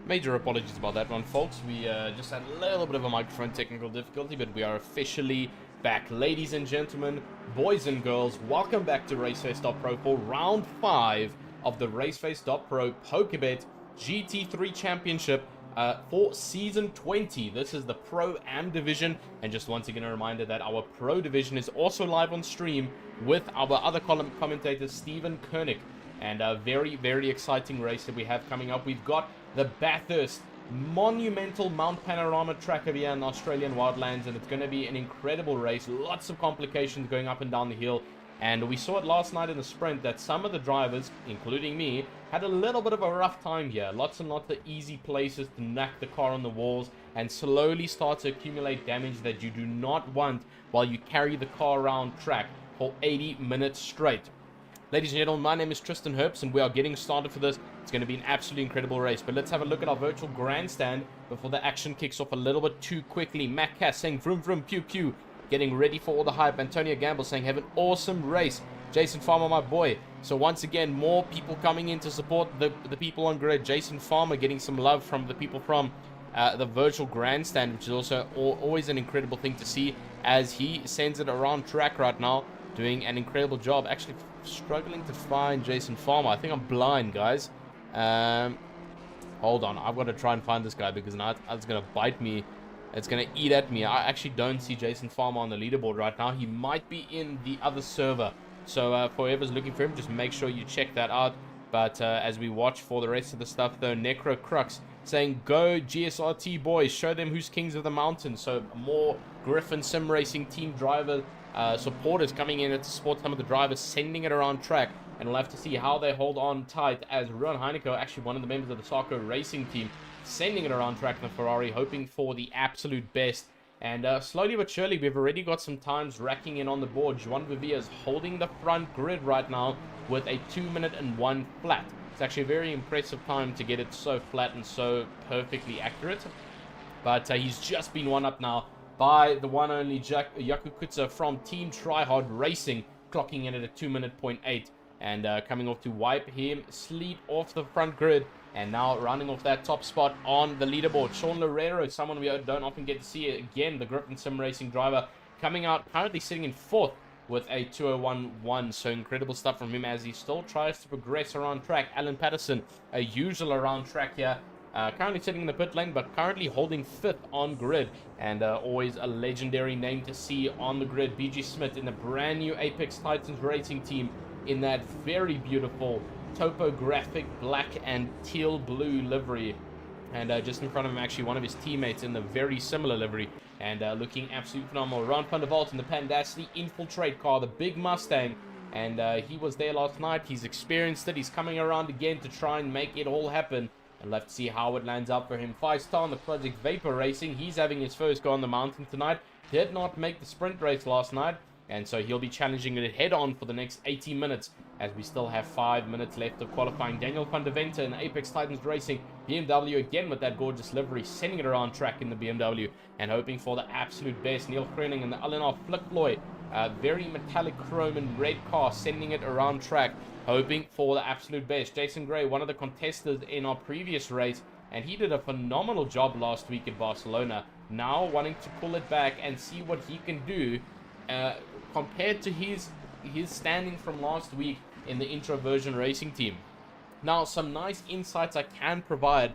Major apologies about that one, folks. We just had a little bit of a microphone technical difficulty, but we are officially back. Ladies and gentlemen, boys and girls, welcome back to RaceFace.Pro for round 5 of the RaceFace.Pro PokerBet GT3 Championship for Season 20. This is the Pro-Am division, and just once again a reminder that our Pro division is also live on stream with our other commentator, Stephen Koenig. And a very, very exciting race that we have coming up. We've got the Bathurst monumental Mount Panorama track over here in Australian wildlands, and it's going to be an incredible race. Lots of complications going up and down the hill, and we saw it last night in the sprint that some of the drivers, including me, had a little bit of a rough time here. Lots and lots of easy places to knock the car on the walls and slowly start to accumulate damage that you do not want while you carry the car around track for 80 minutes straight. Ladies and gentlemen, my name is Tristan Herbst, and we are getting started for this. It's going to be an absolutely incredible race. But let's have a look at our virtual grandstand before the action kicks off a little bit too quickly. Matt Cass saying vroom vroom pew pew, getting ready for all the hype. Antonio Gamble saying have an awesome race. Jason Farmer, my boy. So once again, more people coming in to support the people on grid. Jason Farmer getting some love from the people from the virtual grandstand, which is also always an incredible thing to see as he sends it around track right now, doing an incredible job. Actually struggling to find Jason Farmer. I think I'm blind, guys. Hold on, I've got to try and find this guy because now it's going to bite me. It's going to eat at me. I actually don't see Jason Farmer on the leaderboard right now. He might be in the other server. So for whoever's looking for him, just make sure you check that out. But as we watch for the rest of the stuff, though, Necro Crux saying, go GSRT boys, show them who's kings of the mountain. So more Griffin Sim Racing team driver supporters coming in to support some of the drivers, sending it around track, and we'll have to see how they hold on tight as Ruan Heineke, actually one of the members of the Sarko Racing team, sending it around track in the Ferrari, hoping for the absolute best. And slowly but surely, we've already got some times racking in on the board. Juan Vivia is holding the front grid right now with a 2 minute and 1 flat. It's actually a very impressive time to get it so flat and so perfectly accurate. But he's just been one up now by the one only Yaku Kutsa from Team Tryhard Racing, clocking in at a 2 minute .8, and coming off to wipe him sleep off the front grid, and now running off that top spot on the leaderboard. Sean Lorero, someone we don't often get to see, again, the Griffin Sim Racing driver, coming out, currently sitting in 4th with a 2:01.1, so incredible stuff from him as he still tries to progress around track. Alan Patterson, a usual around track here, currently sitting in the pit lane, but currently holding 5th on grid, and always a legendary name to see on the grid. BG Smith in the brand new Apex Titans Racing team in that very beautiful topographic black and teal blue livery, and just in front of him actually one of his teammates in the very similar livery, and looking absolutely phenomenal. Ron van der Walt in the Pandassi Infiltrate car, the big Mustang, and he was there last night. He's experienced it. He's coming around again to try and make it all happen. And let's see how it lands up for him. 5-star on the Project Vapor Racing. He's having his first go on the mountain tonight. Did not make the sprint race last night, and so he'll be challenging it head-on for the next 80 minutes, as we still have 5 minutes left of qualifying. Daniel van der Vente in Apex Titans Racing. BMW again with that gorgeous livery, sending it around track in the BMW, and hoping for the absolute best. Neil Groening in the Alinov Flickfloy. Very metallic chrome and red car, sending it around track, hoping for the absolute best. Jason Gray, one of the contestants in our previous race, and he did a phenomenal job last week at Barcelona. Now wanting to pull it back and see what he can do compared to his standing from last week in the Introversion Racing team. Now, some nice insights I can provide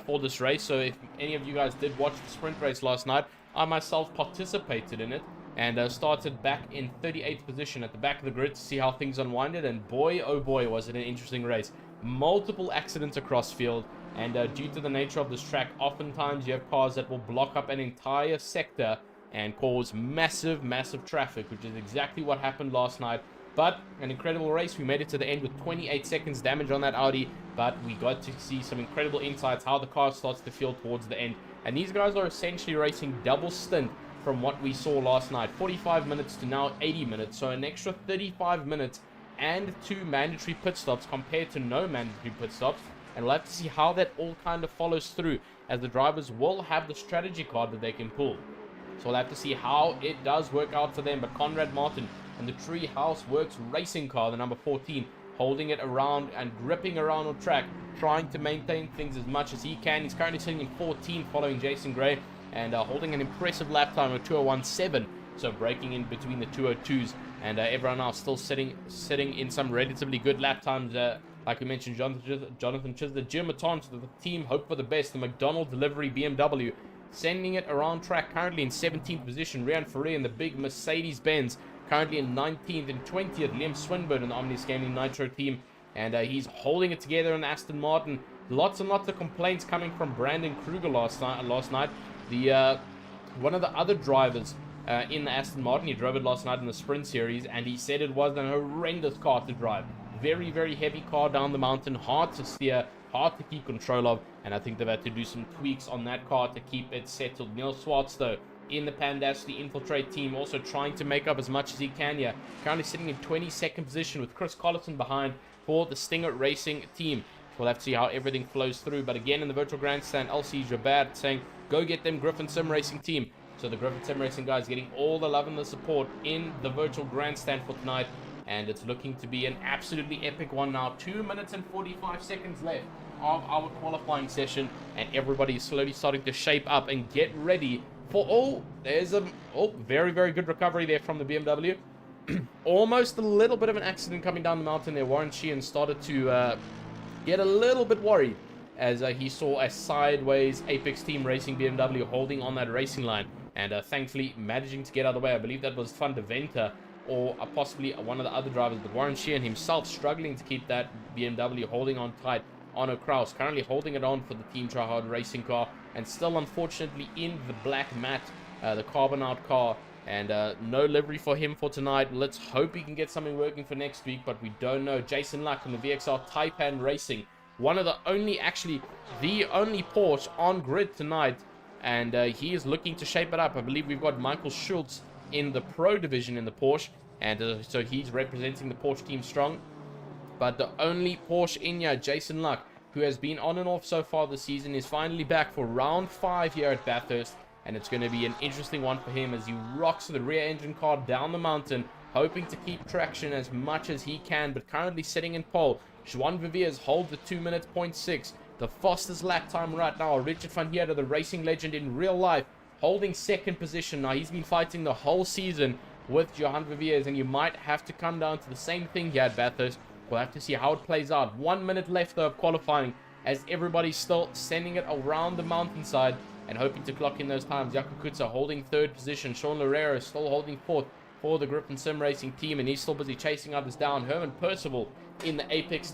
for this race. So if any of you guys did watch the sprint race last night, I myself participated in it, and started back in 38th position at the back of the grid to see how things unwinded, and boy oh boy was it an interesting race. Multiple accidents across field, and due to the nature of this track, oftentimes you have cars that will block up an entire sector and cause massive traffic, which is exactly what happened last night. But an incredible race. We made it to the end with 28 seconds damage on that Audi, but we got to see some incredible insights how the car starts to feel towards the end. And these guys are essentially racing double stint from what we saw last night. 45 minutes to now 80 minutes, so an extra 35 minutes and 2 mandatory pit stops compared to no mandatory pit stops. And we'll have to see how that all kind of follows through, as the drivers will have the strategy card that they can pull. So we'll have to see how it does work out for them. But Conrad Martin and the Treehouse Works racing car, the number 14, holding it around and gripping around on track, trying to maintain things as much as he can. He's currently sitting in 14th following Jason Gray, and holding an impressive lap time of 2:01.7, so breaking in between the 2:02s, and everyone else still sitting in some relatively good lap times. Like we mentioned, Jonathan Chisler, Jim Maton to the team, hope for the best. The McDonald delivery BMW sending it around track, currently in 17th position. Rian Ferrer in the big Mercedes-Benz, currently in 19th and 20th. Liam Swinburne in the Omni Scaling Nitro team, and he's holding it together in Aston Martin. Lots and lots of complaints coming from Brandon Kruger last night. The one of the other drivers in the Aston Martin, he drove it last night in the Sprint Series, and he said it was an horrendous car to drive. Very, very heavy car down the mountain, hard to steer, hard to keep control of, and I think they've had to do some tweaks on that car to keep it settled. Neil Swartz, though, in the Pandas, the Infiltrate team, also trying to make up as much as he can here. Currently sitting in 22nd position with Chris Collison behind for the Stinger Racing team. We'll have to see how everything flows through. But again, in the virtual grandstand, LC Jabad saying, go get them Griffin Sim Racing team. So the Griffin Sim Racing guys getting all the love and the support in the virtual grandstand for tonight. And it's looking to be an absolutely epic one now. 2 minutes and 45 seconds left of our qualifying session. And everybody is slowly starting to shape up and get ready for... there's a very, very good recovery there from the BMW. Almost a little bit of an accident coming down the mountain there. Warren Sheehan started to get a little bit worried as he saw a sideways Apex Team Racing BMW holding on that racing line. And thankfully managing to get out of the way. I believe that was Van de Venter or possibly one of the other drivers. But Warren Sheehan himself struggling to keep that BMW holding on tight. Arno Kraus currently holding it on for the Team Tryhard racing car. And still unfortunately in the black mat, the carbon out car. And no livery for him for tonight. Let's hope he can get something working for next week, but we don't know. Jason Luck from the VXR Taipan Racing. One of the only, actually, the only Porsche on grid tonight. And he is looking to shape it up. I believe we've got Michael Schultz in the Pro division in the Porsche. And so he's representing the Porsche team strong. But the only Porsche in here, Jason Luck, who has been on and off so far this season, is finally back for round 5 here at Bathurst. And it's going to be an interesting one for him as he rocks the rear engine car down the mountain, hoping to keep traction as much as he can, but currently sitting in pole. Juan Viviers holds the 2 minutes 0.6, the fastest lap time right now. Richard van Heerden, the racing legend in real life, holding second position. Now, he's been fighting the whole season with Johan Viviers, and you might have to come down to the same thing here at Bathurst. We'll have to see how it plays out. 1 minute left, though, of qualifying, as everybody's still sending it around the mountainside and hoping to clock in those times. Jakob Kutzer holding third position. Sean Lorero still holding fourth for the Griffin Sim Racing team, and he's still busy chasing others down. Herman Percival in the Apex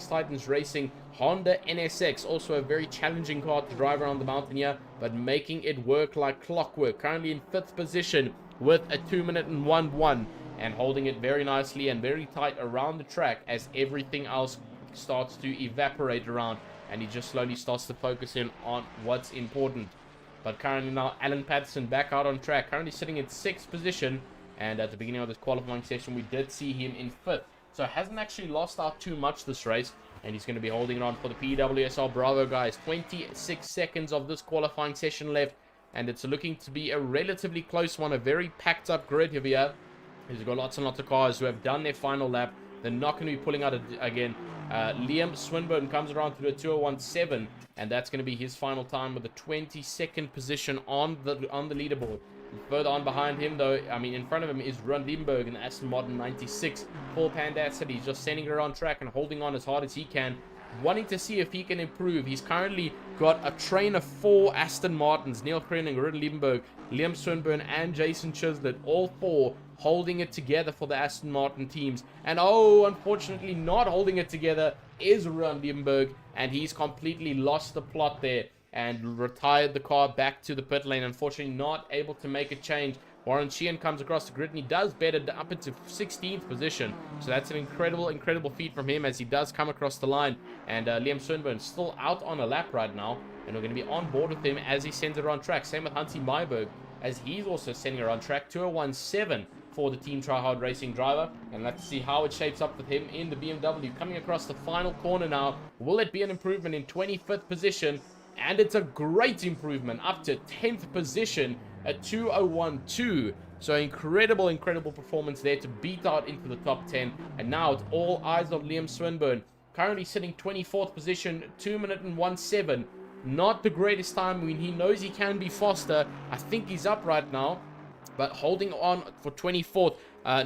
Titans Racing Honda NSX, also a very challenging car to drive around the mountain here, but making it work like clockwork. Currently in 5th position with a 2 minute and 1:1, and holding it very nicely and very tight around the track as everything else starts to evaporate around. And he just slowly starts to focus in on what's important. But currently now, Alan Patterson back out on track. Currently sitting in 6th position. And at the beginning of this qualifying session, we did see him in 5th. So hasn't actually lost out too much this race. And he's going to be holding it on for the PWSR Bravo, guys. 26 seconds of this qualifying session left. And it's looking to be a relatively close one. A very packed up grid here. He's got lots and lots of cars who have done their final lap. They're not going to be pulling out again. Liam Swinburne comes around to do a 2:01.7, and that's going to be his final time with the 22nd position on the leaderboard. Further on behind him, though, I mean, in front of him is Ron Limburg in the Aston Martin 96. Paul Pandacity. He's just sending it around track and holding on as hard as he can, wanting to see if he can improve. He's currently got a train of 4 Aston Martins: Neil Krenning, Ron Limburg, Liam Swinburne, and Jason Chislett, all 4 holding it together for the Aston Martin teams. And unfortunately not holding it together is Ron Limburg, and he's completely lost the plot there and retired the car back to the pit lane. Unfortunately not able to make a change. Warren Sheehan comes across the grid and he does better up into 16th position. So that's an incredible feat from him as he does come across the line. And Liam Swinburne still out on a lap right now, and we're going to be on board with him as he sends it around track. Same with Hansi Myberg, as he's also sending it around track. 2:01.7 for the Team Tryhard Racing driver, and let's see how it shapes up with him in the BMW. Coming across the final corner now, will it be an improvement? In 25th position, and it's a great improvement up to 10th position. a 2:01.2. So incredible performance there to beat out into the top 10. And now it's all eyes on Liam Swinburne, currently sitting 24th position, 2 minute and 1:07. Not the greatest time. I mean, he knows he can be faster. I think he's up right now, but holding on for 24th.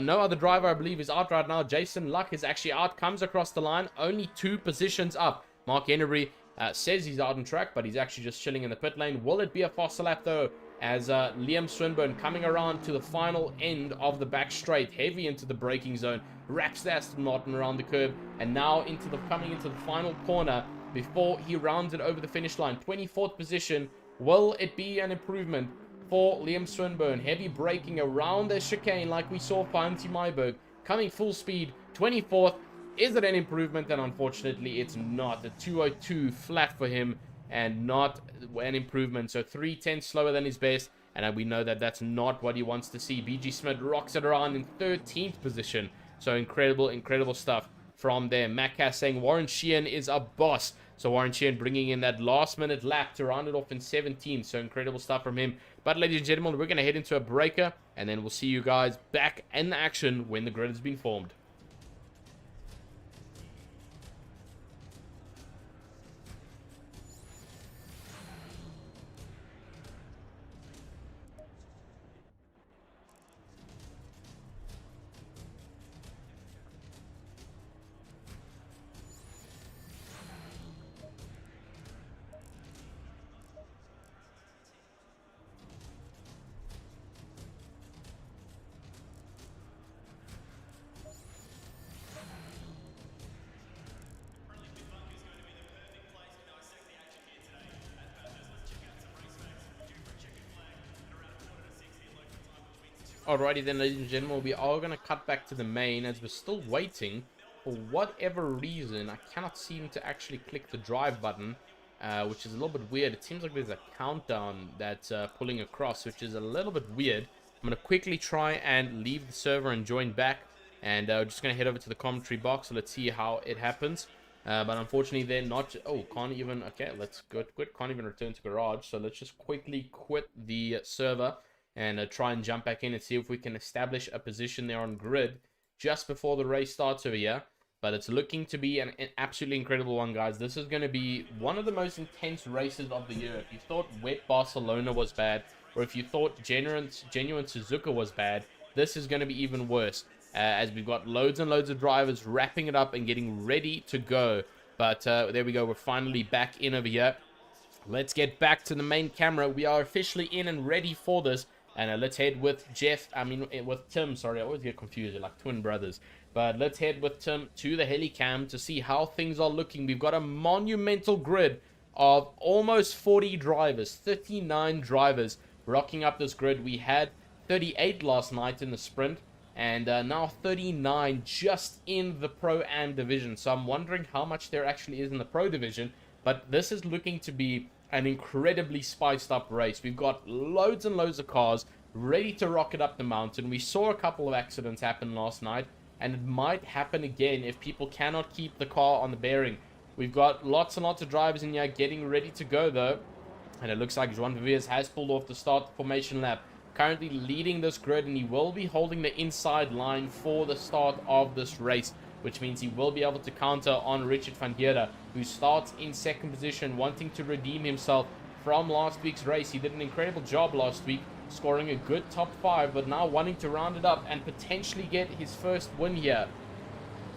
No other driver, I believe, is out right now. Jason Luck is actually out, comes across the line, only 2 positions up. Mark Henry says he's out on track, but he's actually just chilling in the pit lane. Will it be a faster lap, though, as Liam Swinburne coming around to the final end of the back straight, heavy into the braking zone, wraps the Aston Martin around the curve, and now coming into the final corner before he rounds it over the finish line. 24th position. Will it be an improvement for Liam Swinburne? Heavy braking around the chicane like we saw for Antti Maiberg, coming full speed, 24th. Is it an improvement? And unfortunately, it's not. The 2:02 flat for him and not an improvement. So 3:10 slower than his best, and we know that that's not what he wants to see. BG Smith rocks it around in 13th position. So incredible stuff from there. Matt Cass saying Warren Sheehan is a boss. So Warren Sheehan bringing in that last-minute lap to round it off in 17th. So incredible stuff from him. But ladies and gentlemen, we're going to head into a breaker, and then we'll see you guys back in action when the grid has been formed. Alrighty then, ladies and gentlemen, we are going to cut back to the main as we're still waiting. For whatever reason, I cannot seem to actually click the drive button, which is a little bit weird. It seems like there's a countdown that's pulling across, which is a little bit weird. I'm going to quickly try and leave the server and join back, and just going to head over to the commentary box. So let's see how it happens. But unfortunately, they're not... Oh, can't even... Okay, let's go quit. Can't even return to garage. So let's just quickly quit the server and try and jump back in and see if we can establish a position there on grid just before the race starts over here. But it's looking to be an absolutely incredible one, guys. This is going to be one of the most intense races of the year. If you thought Wet Barcelona was bad, or if you thought Genuine Suzuka was bad, this is going to be even worse, as we've got loads and loads of drivers wrapping it up and getting ready to go. But there we go. We're finally back in over here. Let's get back to the main camera. We are officially in and ready for this. And let's head with with Tim. Sorry, I always get confused. They're like twin brothers. But let's head with Tim to the helicam to see how things are looking. We've got a monumental grid of almost 40 drivers, 39 drivers rocking up this grid. We had 38 last night in the sprint, and now 39 just in the Pro-Am division. So I'm wondering how much there actually is in the Pro division. But this is looking to be an incredibly spiced up race. We've got loads and loads of cars ready to rocket up the mountain. We saw a couple of accidents happen last night, and it might happen again if people cannot keep the car on the bearing. We've got lots and lots of drivers in here getting ready to go, though, and it looks like Joan Viviers has pulled off the start formation lap, currently leading this grid, and he will be holding the inside line for the start of this race, which means he will be able to counter on Richard van Geerden, who starts in second position, wanting to redeem himself from last week's race. He did an incredible job last week, scoring a good top 5, but now wanting to round it up and potentially get his first win here.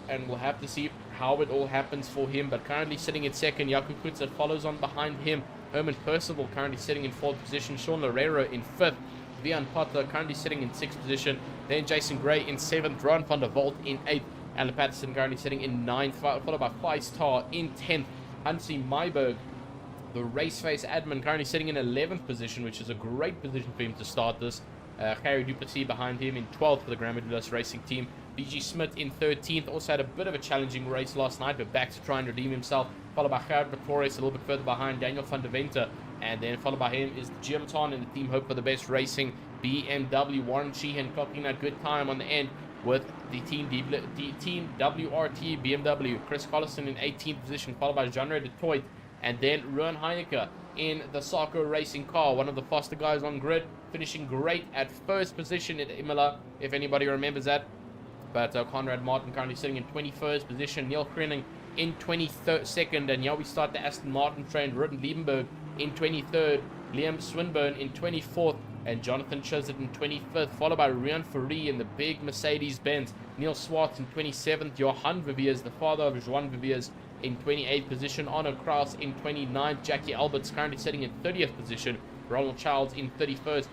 And we'll have to see how it all happens for him, but currently sitting in second. Jaco Kutzer follows on behind him. Herman Percival currently sitting in 4th position. Sean Loureiro in 5th. Vian Potter currently sitting in 6th position. Then Jason Gray in 7th. Ron van der Walt in 8th. Alan Patterson currently sitting in 9th, followed by Feistar in 10th. Hansi Maiberg, the RaceFace admin, currently sitting in 11th position, which is a great position for him to start this. Harry Duplessis behind him in 12th for the Grandmadulas Racing Team. BG Smith in 13th, also had a bit of a challenging race last night, but back to try and redeem himself. Followed by Gerard Pretorius a little bit further behind, Daniel van der Venter. And then followed by him is Jim Ton and the Team Hope for the Best Racing BMW. Warren Sheehan clocking that good time on the end with the Team WRT BMW. Chris Collison in 18th position, followed by Jean-Ray Detroit. And then Ruan Heineke in the Sarko Racing car, one of the faster guys on grid. finishing great at first position at Imola, if anybody remembers that. But Conrad Martin currently sitting in 21st position. Neil Krenning in 22nd. And here we start the Aston Martin train. Rutten Liebenberg in 23rd. Liam Swinburne in 24th. And Jonathan Chislett in 25th. Followed by Rian Fourie in the big Mercedes-Benz. Neil Swartz in 27th. Johan Viviers, the father of Joan Viviers, in 28th position. Arno Kraus in 29th. Jackie Alberts currently sitting in 30th position. Ronald Childs in 31st.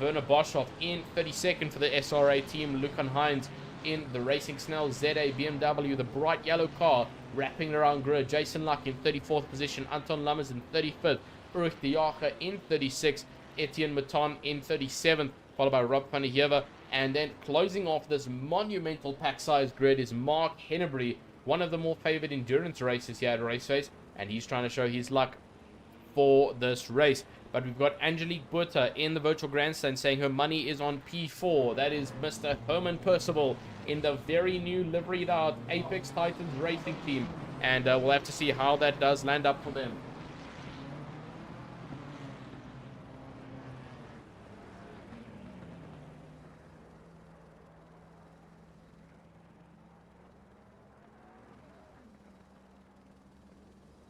Werner Boshoff in 32nd for the SRA team. Lucan Hines in the Racing Snell ZA BMW, the bright yellow car, wrapping around grid. Jason Luck in 34th position. Anton Lammers in 35th. Ulrich de Jager in 36th. Etienne Maton in 37th, followed by Rob van der Heever. And then closing off this monumental pack size grid is Mark Hennebury, one of the more favored endurance races here at RaceFace, and he's trying to show his luck for this race. But we've got Angelique Buerta in the virtual grandstand saying her money is on P4. That is Mr. Herman Percival in the very new liveried out Apex Titans racing team. And we'll have to see how that does land up for them.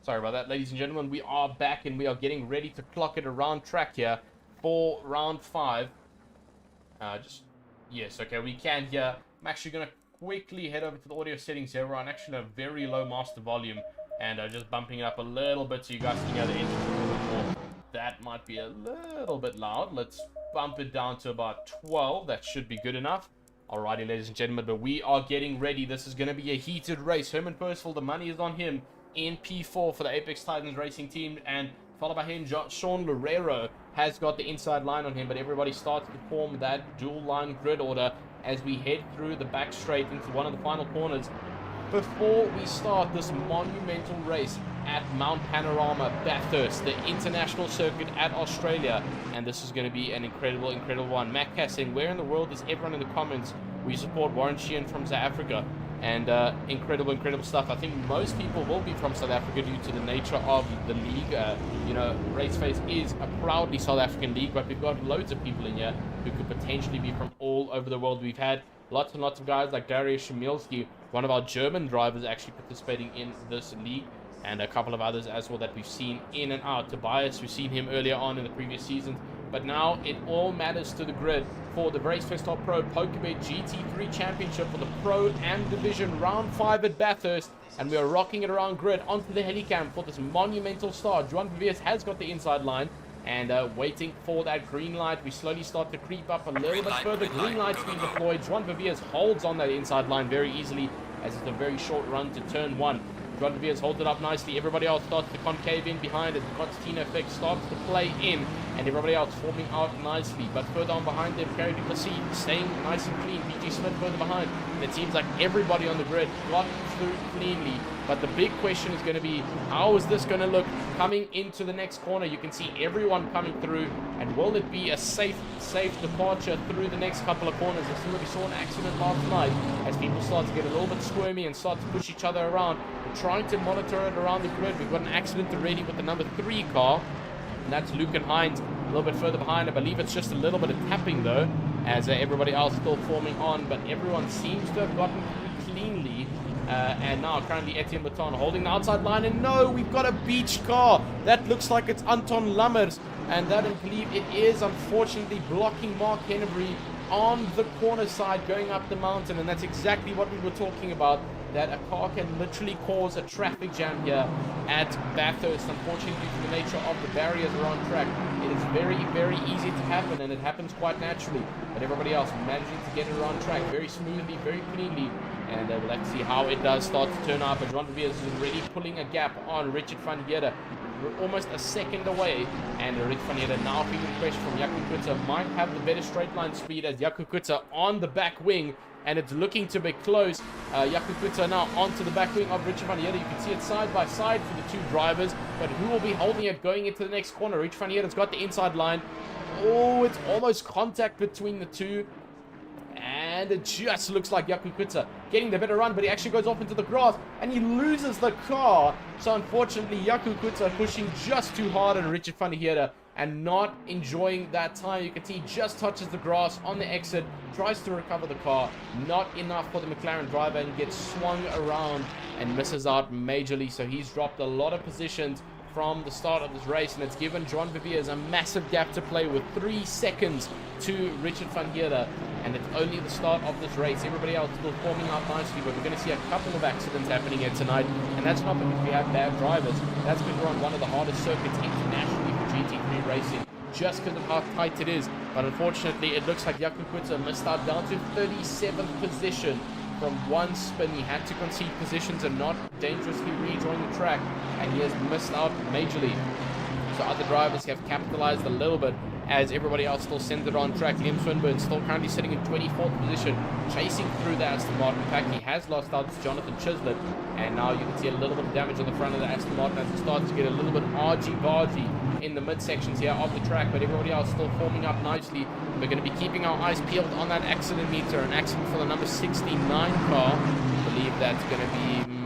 Sorry about that, ladies and gentlemen. We are back and we are getting ready to clock it around track here for round 5. Yes, okay, we can hear. I'm actually going to quickly head over to the audio settings here. We're on actually a very low master volume and just bumping it up a little bit so you guys can hear the engine a little bit more. That might be a little bit loud. Let's bump it down to about 12. That should be good enough. Alrighty, ladies and gentlemen, but we are getting ready. This is going to be a heated race. Herman Percival, the money is on him in P4 for the Apex Titans racing team, and followed by him, Sean Loureiro has got the inside line on him, but everybody starts to form that dual line grid order as we head through the back straight into one of the final corners before we start this monumental race at Mount Panorama, Bathurst, the international circuit at Australia. And this is going to be an incredible one. Matt Cass saying, where in the world is everyone in the comments? We support Warren Sheehan from South Africa. And incredible stuff. I think most people will be from South Africa due to the nature of the league. You know, RaceFace is a proudly South African league, but we've got loads of people in here who could potentially be from all over the world. We've had lots and lots of guys like Darius Szymilski, one of our German drivers, actually participating in this league, and a couple of others as well that we've seen in and out. Tobias, we've seen him earlier on in the previous seasons. But now it all matters to the grid for the RaceFace.Pro PokerBet GT3 Championship for the Pro and Division Round 5 at Bathurst. And we are rocking it around grid onto the helicam for this monumental start. Joan Viviers has got the inside line and waiting for that green light. We slowly start to creep up a little bit further. Green light's being deployed. Joan Viviers holds on that inside line very easily as it's a very short run to turn 1. Joan Viviers holds it up nicely. Everybody else starts to concave in behind it. The Constantino effect starts to play in, and everybody else forming out nicely. But further on behind them, Kerry Duplessis staying nice and clean. PG Smith further behind. And it seems like everybody on the grid got through cleanly. But the big question is going to be, how is this going to look coming into the next corner? You can see everyone coming through, and will it be a safe departure through the next couple of corners? I see we saw an accident last night as people start to get a little bit squirmy and start to push each other around. We're trying to monitor it around the grid. We've got an accident already with the number 3 car, and that's Lucan Hines a little bit further behind. I believe it's just a little bit of tapping though, as everybody else still forming on, but everyone seems to have gotten through cleanly. And now currently Etienne Baton holding the outside line, and no, we've got a beach car. That looks like it's Anton Lammers, and that I believe it is unfortunately blocking Mark Hennebury on the corner side going up the mountain. And that's exactly what we were talking about, that a car can literally cause a traffic jam here at Bathurst. Unfortunately, due to the nature of the barriers around track, it is very easy to happen, and it happens quite naturally. But everybody else managing to get it around track very smoothly, very cleanly. And we'll have to see how it does start to turn out. But Joan Viviers is already pulling a gap on Richard van Heerden. We're almost a second away. And Richard van Heerden now feeling pressure from Jaco Kutter. Might have the better straight line speed as Jaco Kutter on the back wing. And it's looking to be close. Jaco Kutter now onto the back wing of Richard van Heerden. You can see it side by side for the two drivers. But who will be holding it going into the next corner? Richard van Heerden's got the inside line. Oh, it's almost contact between the two. And it just looks like Jaco Kutter getting the better run, but he actually goes off into the grass and he loses the car. So unfortunately, Jaco Kutter pushing just too hard, and Richard van Heerden and not enjoying that time. You can see he just touches the grass on the exit, tries to recover the car, not enough for the McLaren driver, and gets swung around and misses out majorly. So he's dropped a lot of positions from the start of this race, and it's given Joan Viviers a massive gap to play with, 3 seconds to Richard van Heerden, and it's only the start of this race. Everybody else still forming up nicely, but we're going to see a couple of accidents happening here tonight, and that's not because we have bad drivers. That's because we're on one of the hardest circuits internationally for GT3 racing, just because of how tight it is. But unfortunately, it looks like Jakob Kutzer missed out down to 37th position. From one spin, he had to concede positions and not dangerously rejoin the track, and he has missed out majorly. So other drivers have capitalized a little bit as everybody else still centered on track. Liam Swinburne still currently sitting in 24th position, chasing through the Aston Martin. In fact, he has lost out to Jonathan Chislett, and now you can see a little bit of damage on the front of the Aston Martin as it starts to get a little bit argy-bargy in the midsections here of the track, but everybody else still forming up nicely. We're going to be keeping our eyes peeled on that accident meter. An accident for the number 69 car. I believe that's going to be...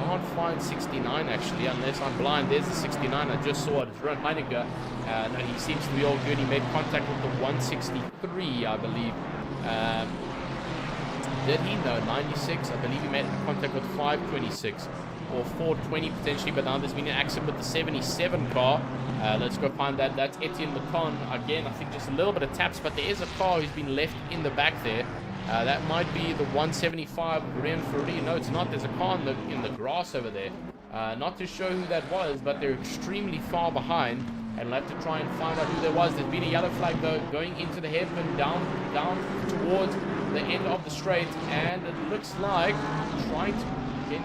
can't find 69 actually, unless I'm blind. There's the 69. I just saw it. It's Ron Heineke. No, he seems to be all good. He made contact with the 163, I believe. Did he? No, 96. I believe he made contact with 526 or 420 potentially, but now there's been an accident with the 77 car. Let's go find that. That's Etienne Lecon. Again, I think just a little bit of taps, but there is a car who's been left in the back there. That might be the 175 Brian Ferrari. No, it's not. There's a car in the grass over there. Not to show who that was, but they're extremely far behind, and we'll have to try and find out who there was. There's been a yellow flag though going into the hairpin down towards the end of the straight, and it looks like trying to get...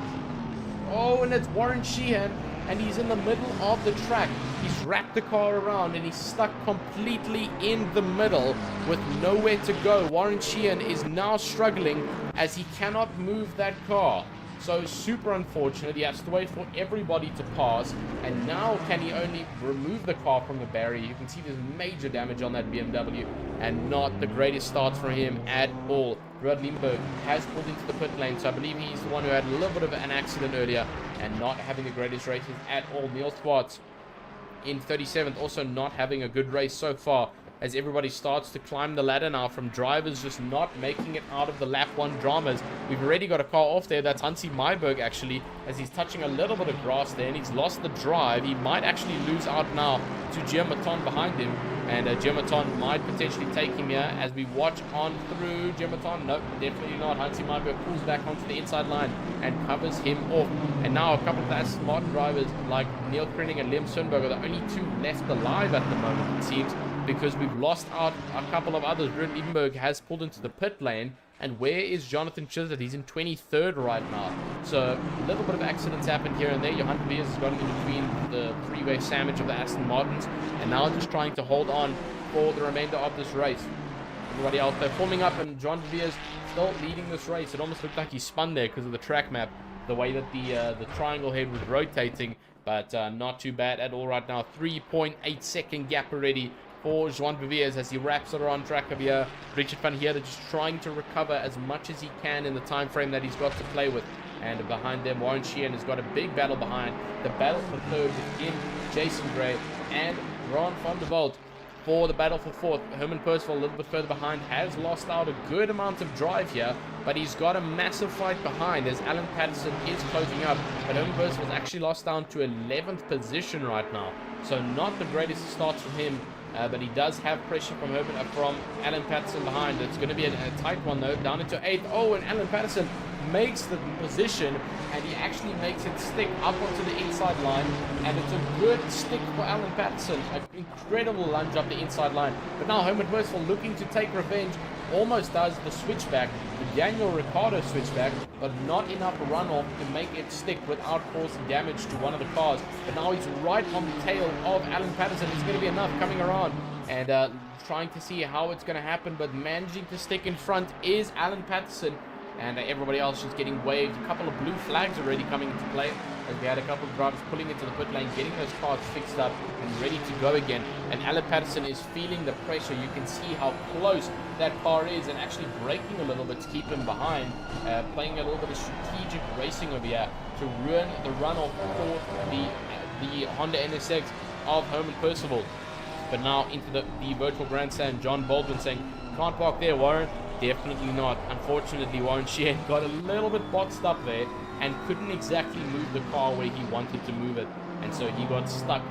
Oh, and it's Warren Sheehan, and he's in the middle of the track. He's wrapped the car around and he's stuck completely in the middle with nowhere to go. Warren Sheehan is now struggling as he cannot move that car. So super unfortunate. He has to wait for everybody to pass, and now can he only remove the car from the barrier. You can see there's major damage on that BMW, and not the greatest start for him at all. Rod Limburg has pulled into the pit lane, so I believe he's the one who had a little bit of an accident earlier and not having the greatest races at all. Neil Swartz in 37th, also not having a good race so far, as everybody starts to climb the ladder now from drivers just not making it out of the lap 1 dramas. We've already got a car off there. That's Hansi Meiberg actually, as he's touching a little bit of grass there, and he's lost the drive. He might actually lose out now to Giamaton behind him, and Giamaton might potentially take him here as we watch on through. Giamaton, nope, definitely not. Hansi Meiberg pulls back onto the inside line and covers him off. And now a couple of the Aston Martin drivers like Neil Krenning and Liam Sundberg are the only 2 left alive at the moment, it seems, because we've lost out a couple of others. Brent Liebenberg has pulled into the pit lane, and where is Jonathan Chislett? He's in 23rd right now. So a little bit of accidents happened here and there. Johan de Beers has gotten in between the 3-way sandwich of the Aston Martins, and now just trying to hold on for the remainder of this race. Everybody else there forming up, and John de Beers still leading this race. It almost looked like he spun there because of the track map, the way that the triangle head was rotating, but not too bad at all right now. 3.8 second gap already for Joan Viviers as he wraps it around track of here. Richard van Heerden just trying to recover as much as he can in the time frame that he's got to play with. And behind them, Warren Sheehan has got a big battle behind. The battle for third within Jason Gray and Ron van der Walt for the battle for fourth. Herman Percival a little bit further behind, has lost out a good amount of drive here, but he's got a massive fight behind as Alan Patterson is closing up. But Herman Percival's actually lost down to 11th position right now, so not the greatest start from him. But he does have pressure from Alan Patterson behind. It's going to be a tight one though, down into 8th. Oh, and Alan Patterson makes the position, and he actually makes it stick up onto the inside line, and it's a good stick for Alan Patterson. An incredible lunge up the inside line. But now Herman Percival looking to take revenge, almost does the switchback, the Daniel Ricciardo switchback, but not enough runoff to make it stick without causing damage to one of the cars. But now he's right on the tail of Alan Patterson. It's going to be enough coming around and trying to see how it's going to happen, but managing to stick in front is Alan Patterson. And everybody else just getting waved. A couple of blue flags already coming into play, as we had a couple of drivers pulling into the pit lane, getting those cars fixed up and ready to go again. And Alan Patterson is feeling the pressure. You can see how close that car is, and actually braking a little bit to keep him behind, playing a little bit of strategic racing over here to ruin the runoff for the Honda NSX of Herman Percival. But now into the virtual grandstand, John Baldwin saying, can't park there, Warren. Definitely not. Unfortunately, Warren Sheehan got a little bit boxed up there and couldn't exactly move the car where he wanted to move it. And so he got stuck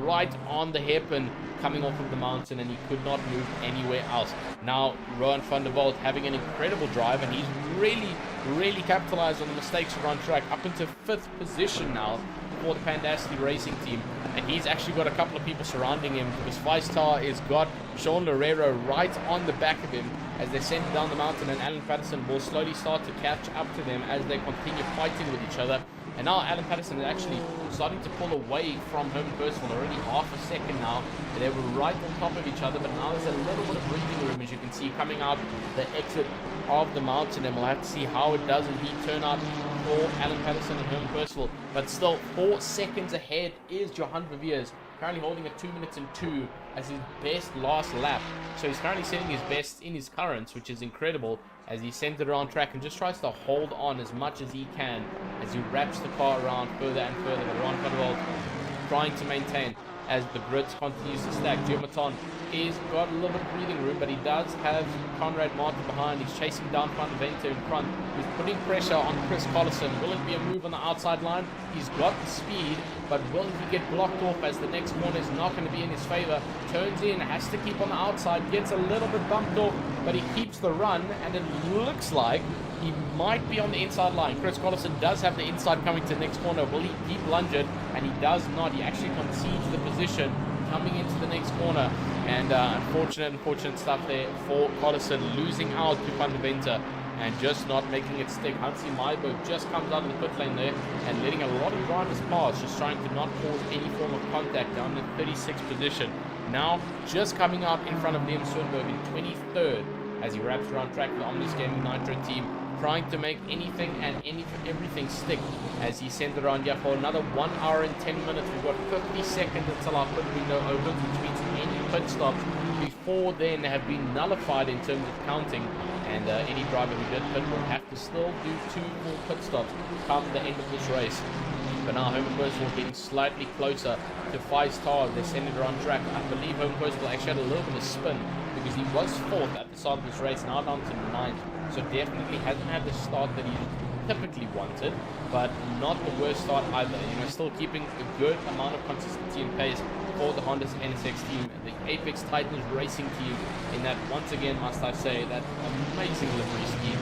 right on the hairpin coming off of the mountain, and he could not move anywhere else. Now, Rowan van der Walt having an incredible drive, and he's really capitalized on the mistakes around track, up into 5th position now for the Pandasti Racing team. And he's actually got a couple of people surrounding him, because Feistar has got Sean Loureiro right on the back of him as they send down the mountain, and Alan Patterson will slowly start to catch up to them as they continue fighting with each other. And now Alan Patterson is actually starting to pull away from Herman Percival. Already half a second now. They were right on top of each other, but now there's a little bit of breathing room, as you can see, coming out the exit of the mountain, and we'll have to see how it does indeed turn out for Alan Patterson and Herman Percival. But still, 4 seconds ahead is Johan Viviers, currently holding a 2 minutes and 2 as his best last lap. So he's currently setting his best in his currents, which is incredible, as he sends it around track and just tries to hold on as much as he can as he wraps the car around further and further. But Ron van der Walt trying to maintain as the Brits continues to stack. Giomaton is got a little bit of breathing room, but he does have Conrad Martin behind. He's chasing down Van der Vente in front. He's putting pressure on Chris Collison. Will it be a move on the outside line? He's got the speed, but will he get blocked off as the next corner is not going to be in his favor? Turns in, has to keep on the outside, gets a little bit bumped off, but he keeps the run, and it looks like he might be on the inside line. Chris Collison does have the inside coming to the next corner. Will he deep lunge it? And he does not. He actually concedes the position coming into the next corner. And unfortunate stuff there for Collison, losing out to Van der Vente and just not making it stick. Hansi Maiberg just comes out of the pit lane there and letting a lot of drivers pass, just trying to not cause any form of contact down in 36th position. Now just coming out in front of Liam Swinberg in 23rd as he wraps around track for the Omnis Gaming Nitro team, trying to make anything and everything stick as he sends it around here for another 1 hour and 10 minutes. We've got 50 seconds until our pit window opens, which means any pit stops before then have been nullified in terms of counting, and any driver who did pit will have to still do 2 full pit stops come the end of this race. But now Herman Percival getting slightly closer to 5 stars. They send it around track. I believe Herman Percival actually had a little bit of spin because he was 4th at the start of this race, now down to 9th. So definitely hasn't had the start that he typically wanted, but not the worst start either. You know, still keeping a good amount of consistency and pace for the Honda's NSX team, the Apex Titans Racing team. In that, once again, must I say, that amazing livery scheme.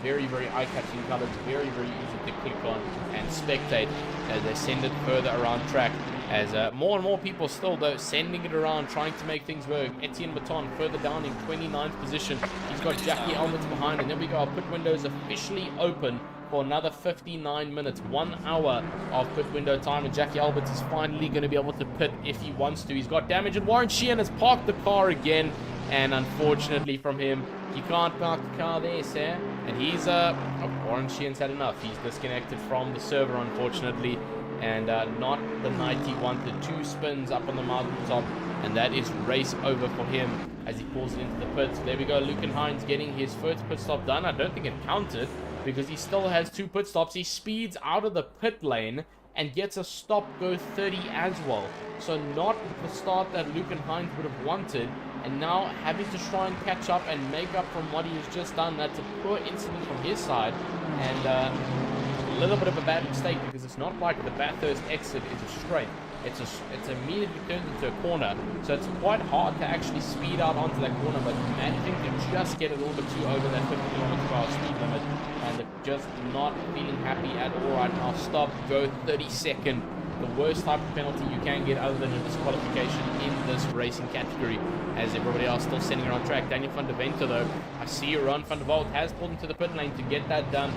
Very eye-catching colors, very easy to click on and spectate as they send it further around track. As more and more people still, though, sending it around, trying to make things work. Etienne Baton further down in 29th position. He's got Jackie Alberts behind, and there we go. Our pit window is officially open for another 59 minutes. 1 hour of pit window time, and Jackie Alberts is finally going to be able to pit if he wants to. He's got damage, and Warren Sheehan has parked the car again, and unfortunately from him, he can't park the car there, sir. And he's, Warren Sheehan's had enough. He's disconnected from the server, unfortunately. And not the night he wanted. 2 spins up on the mountaintop, and that is race over for him as he pulls it into the pits. There we go, Lucan Hines getting his first pit stop done. I don't think it counted because he still has 2 pit stops. He speeds out of the pit lane and gets a stop go 30 as well. So not the start that Lucan Hines would have wanted, and now having to try and catch up and make up from what he has just done. That's a poor incident from his side, and a little bit of a bad mistake because it's not like the Bathurst exit is a straight. It's immediately turned into a corner, so it's quite hard to actually speed out onto that corner, but managing to just get a little bit too over that 50 km/h speed limit, and just not feeling happy at all right now. Stop, go 32nd. The worst type of penalty you can get other than a disqualification in this racing category, as everybody else still sending around track. Daniel van der Vente, though, I see Ron van der Walt has pulled into the pit lane to get that done.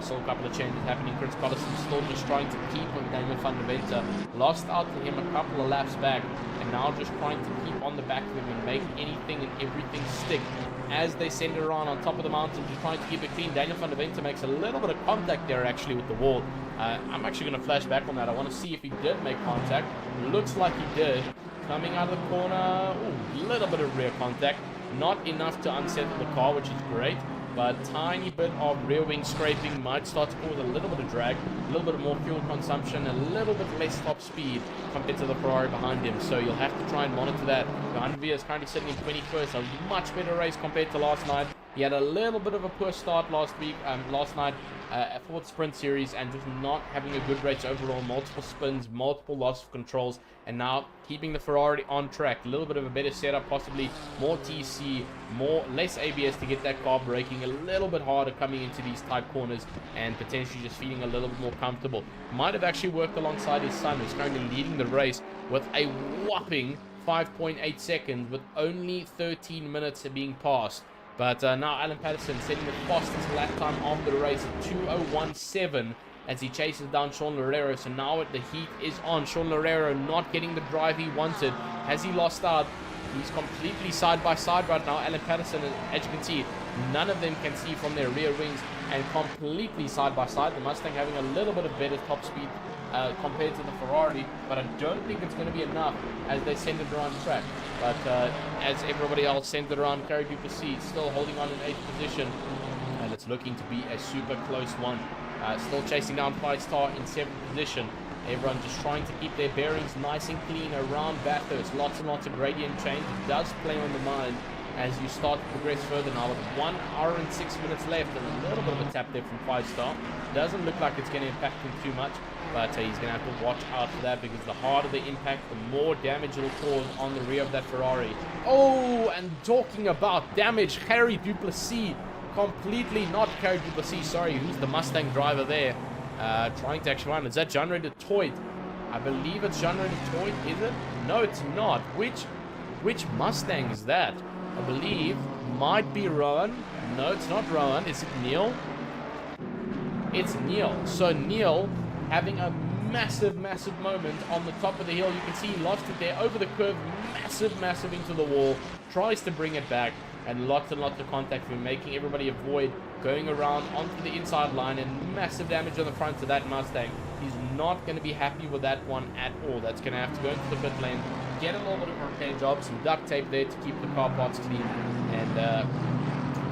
Saw a couple of changes happening. Chris Collison still just trying to keep on Daniel van der Vente. Lost out to him a couple of laps back, and now just trying to keep on the back of him and make anything and everything stick as they send it around on top of the mountain, just trying to keep it clean. Daniel van der Vente makes a little bit of contact there actually with the wall. I'm actually going to flash back on that. I want to see if he did make contact. Looks like he did. Coming out of the corner, a little bit of rear contact. Not enough to unsettle the car, which is great. but tiny bit of rear wing scraping might start to cause a little bit of drag, a little bit more fuel consumption, a little bit less top speed compared to the Ferrari behind him. So you'll have to try and monitor that. Behind Villa is currently sitting in 21st, a much better race compared to last night. He had a little bit of a poor start last night for the sprint series, and just not having a good race overall. Multiple spins, multiple loss of controls, and now keeping the Ferrari on track. A little bit of a better setup, possibly more TC, less ABS to get that car braking a little bit harder coming into these tight corners, and potentially just feeling a little bit more comfortable. Might have actually worked alongside his son, who's currently leading the race with a whopping 5.8 seconds with only 13 minutes being passed. But now Alan Patterson setting the fastest lap time of the race at 2:01.7 as he chases down Sean Loureiro. So now the heat is on. Sean Loureiro not getting the drive he wanted. Has he lost out? He's completely side by side right now. Alan Patterson, as you can see, none of them can see from their rear wings, and completely side by side. The Mustang having a little bit of better top speed compared to the Ferrari, but I don't think it's going to be enough as they send it around track. But as everybody else sends it around, Carey Duplessis still holding on in 8th position, and it's looking to be a super close one. Still chasing down 5-star in 7th position. Everyone just trying to keep their bearings nice and clean around Bathurst. Lots and lots of gradient change. It does play on the mind as you start to progress further now with 1 hour and 6 minutes left, and a little bit of a tap there from 5-star. Doesn't look like it's going to impact him too much, but he's going to have to watch out for that, because the harder the impact, the more damage it'll cause on the rear of that Ferrari. Oh, and talking about damage, Carey Duplessis, completely not Carey Duplessis, sorry, who's the Mustang driver there, trying to actually run. Is that Jean-Ray Du Toit? I believe it's Jean-Ray Du Toit, is it? No, it's not. Which Mustang is that? I believe might be Rowan. No, it's not Rowan. Is it Neil? It's Neil. So Neil having a massive moment on the top of the hill. You can see he lost it there over the curve, massive into the wall. Tries to bring it back, and lots and lots of contact from making everybody avoid going around onto the inside line, and massive damage on the front of that Mustang. He's not going to be happy with that one at all. That's going to have to go into the pit lane, get a little bit of a repair job, some duct tape there to keep the car parts clean, and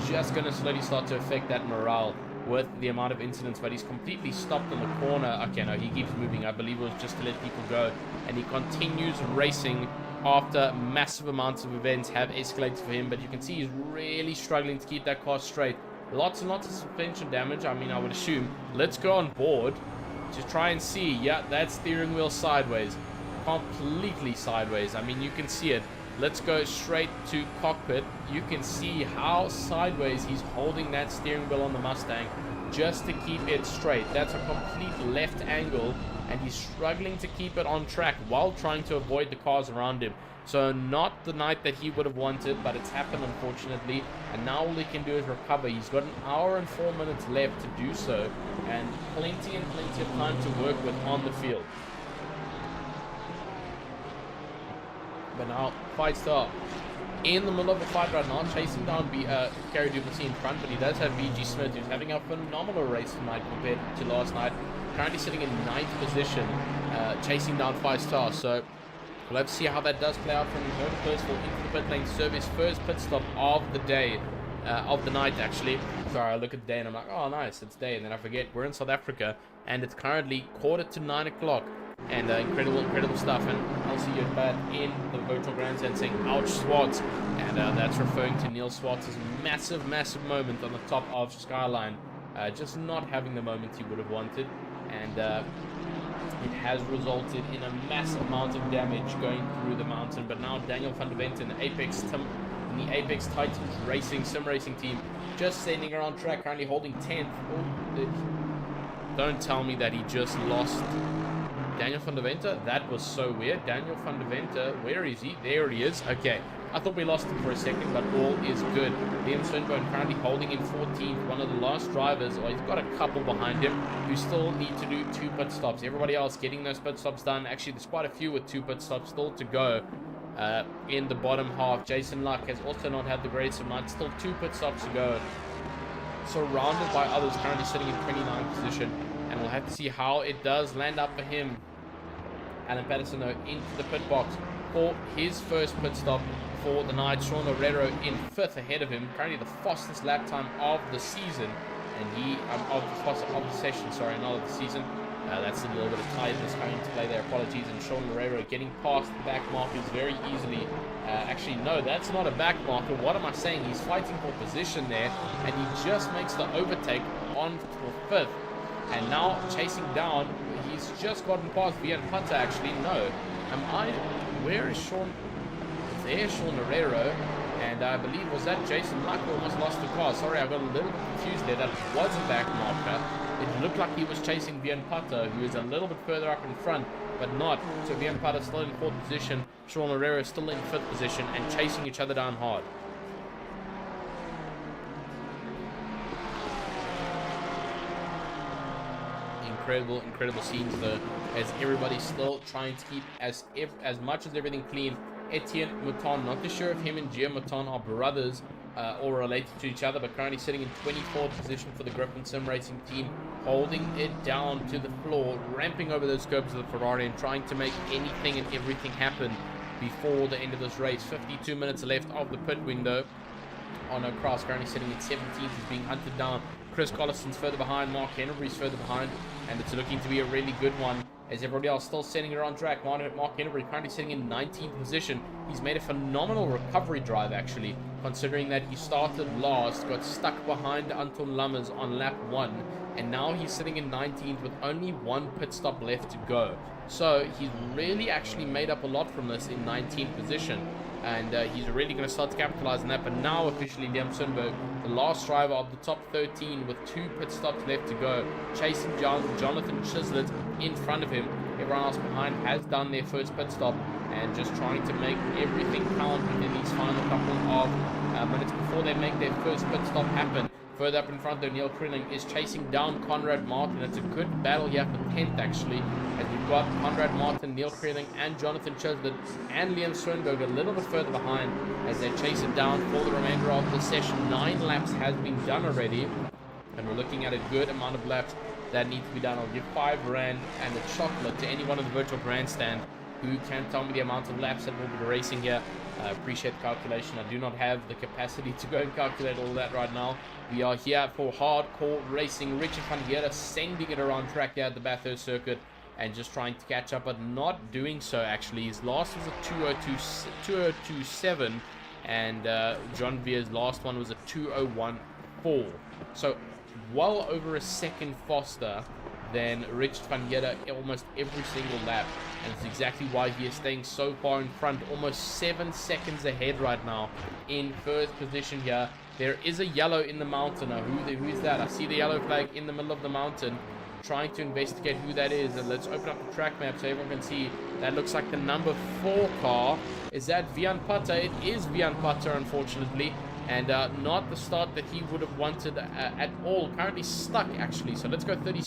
just going to slowly start to affect that morale with the amount of incidents. But he's completely stopped on the corner. Okay, no, he keeps moving. I believe it was just to let people go, and he continues racing after massive amounts of events have escalated for him. But you can see he's really struggling to keep that car straight. Lots and lots of suspension damage, I mean, I would assume. Let's go on board to try and see. Yeah, that steering wheel sideways, completely sideways. I mean, you can see it. Let's go straight to cockpit. You can see how sideways he's holding that steering wheel on the Mustang just to keep it straight. That's a complete left angle, and he's struggling to keep it on track while trying to avoid the cars around him. So not the night that he would have wanted, but it's happened, unfortunately, and now all he can do is recover. He's got 1 hour and 4 minutes left to do so, and plenty of time to work with on the field. But now, 5-star in the middle of the fight right now, chasing down Carey Duplessis in front, but he does have VG Smith, who's having a phenomenal race tonight compared to last night. Currently sitting in 9th position, chasing down 5-star. So we'll have to see how that does play out from Herman Percival into the pit lane to serve his first pit stop of the day, of the night actually. Sorry, I look at the day and I'm like, oh nice, it's day, and then I forget we're in South Africa and it's currently 8:45 o'clock. And incredible stuff. And I'll see you back in the virtual grandstand saying, ouch, Swartz. And that's referring to Neil Swartz's massive moment on the top of Skyline. Just not having the moment he would have wanted. And it has resulted in a massive amount of damage going through the mountain. But now Daniel van der Vent in the Apex Titans Racing Sim Racing team just standing around track, currently holding 10th. Oh, don't tell me that he just lost Daniel van der Vente. That was so weird. Daniel van der Vente, where is he? There he is. Okay, I thought we lost him for a second, but all is good. Liam Swinburne currently holding in 14th, one of the last drivers, or he's got a couple behind him who still need to do 2 pit stops. Everybody else getting those pit stops done. Actually, there's quite a few with 2 pit stops still to go in the bottom half. Jason Luck has also not had the greatest of nights. Still 2 pit stops to go. Surrounded by others, currently sitting in 29th position. And we'll have to see how it does land up for him. Alan Patterson, though, into the pit box. for his first pit stop for the night. Sean Herrero in 5th ahead of him, currently the fastest lap time of the season, and he of the session, sorry, not of the season. That's a little bit of tiredness coming into play there, apologies. And Sean Herrero getting past the back markers very easily. Actually, no, that's not a back marker. What am I saying? He's fighting for position there, and he just makes the overtake on for 5th. And now chasing down, he's just gotten past Vian Punter, actually. No. Where is Sean? There's Sean Herrero. And I believe, was that Jason Luck who almost lost the car? Sorry, I got a little bit confused there. That was a back marker. It looked like he was chasing Vian Punter, who is a little bit further up in front, but not. So Vian Punter still in 4th position. Sean Herrero still in 5th position and chasing each other down hard. Incredible scenes though, as everybody's still trying to keep as much as everything clean. Etienne Mouton, not too sure if him and Gio Mouton are brothers or related to each other, but currently sitting in 24th position for the Griffin Sim Racing team, holding it down to the floor, ramping over those curbs of the Ferrari and trying to make anything and everything happen before the end of this race. 52 minutes left of the pit window. On Cross currently sitting in 17th, he's being hunted down. Chris Collison's further behind, Mark Henry's further behind, and it's looking to be a really good one as everybody else still sitting around track. Mark Henry currently sitting in 19th position. He's made a phenomenal recovery drive, actually, considering that he started last, got stuck behind Anton Lammers on lap 1, and now he's sitting in 19th with only 1 pit stop left to go. So he's really actually made up a lot from this in 19th position. And he's really going to start to capitalize on that. But now officially Liam Sundberg, the last driver of the top 13 with 2 pit stops left to go, chasing Jonathan Chislett in front of him. Everyone else behind has done their first pit stop and just trying to make everything count within these final couple of minutes before they make their first pit stop happen. Further up in front, though, Neil Krilling is chasing down Conrad Martin. It's a good battle here for 10th, actually, as we've got Conrad Martin, Neil Krilling, and Jonathan Chislett and Liam Schoenberg a little bit further behind as they chase it down for the remainder of the session. 9 laps has been done already, and we're looking at a good amount of laps that need to be done. I'll give $5 and a chocolate to anyone in the virtual grandstand who can tell me the amount of laps that we'll be racing here. I appreciate the calculation. I do not have the capacity to go and calculate all that right now. We are here for hardcore racing. Richard van Geer sending it around track here at the Bathurst circuit and just trying to catch up, but not doing so, actually. His last was a 2:02.7, and John Veer's last one was a 2:01.4. So well over a second faster than Richard van Geer almost every single lap, and it's exactly why he is staying so far in front, almost 7 seconds ahead right now in first position here. There is a yellow in the mountain. Now, who is that? I see the yellow flag in the middle of the mountain, trying to investigate who that is. And let's open up the track map so everyone can see. That looks like the number 4 car. Is that Vian Putter? It is Vian Putter, unfortunately, and not the start that he would have wanted at all. Currently stuck, actually. So let's go 30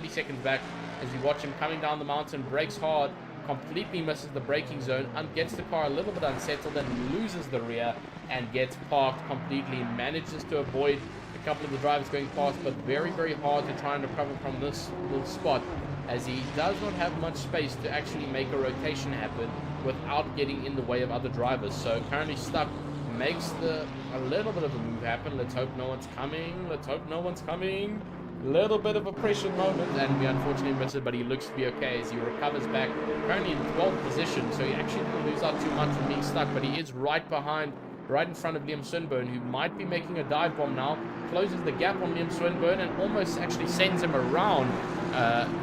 seconds back as we watch him coming down the mountain, brakes hard, completely misses the braking zone, and gets the car a little bit unsettled and loses the rear and gets parked completely. Manages to avoid a couple of the drivers going past, but very, very hard to try and recover from this little spot, as he does not have much space to actually make a rotation happen without getting in the way of other drivers. So currently stuck, makes a little bit of a move happen. Let's hope no one's coming. Let's hope no one's coming. Little bit of a pressure moment, and we unfortunately missed it, but he looks to be okay as he recovers back. Currently in 12th position, so he actually didn't lose out too much from being stuck, but he is right in front of Liam Swinburne, who might be making a dive bomb now. Closes the gap on Liam Swinburne and almost actually sends him around.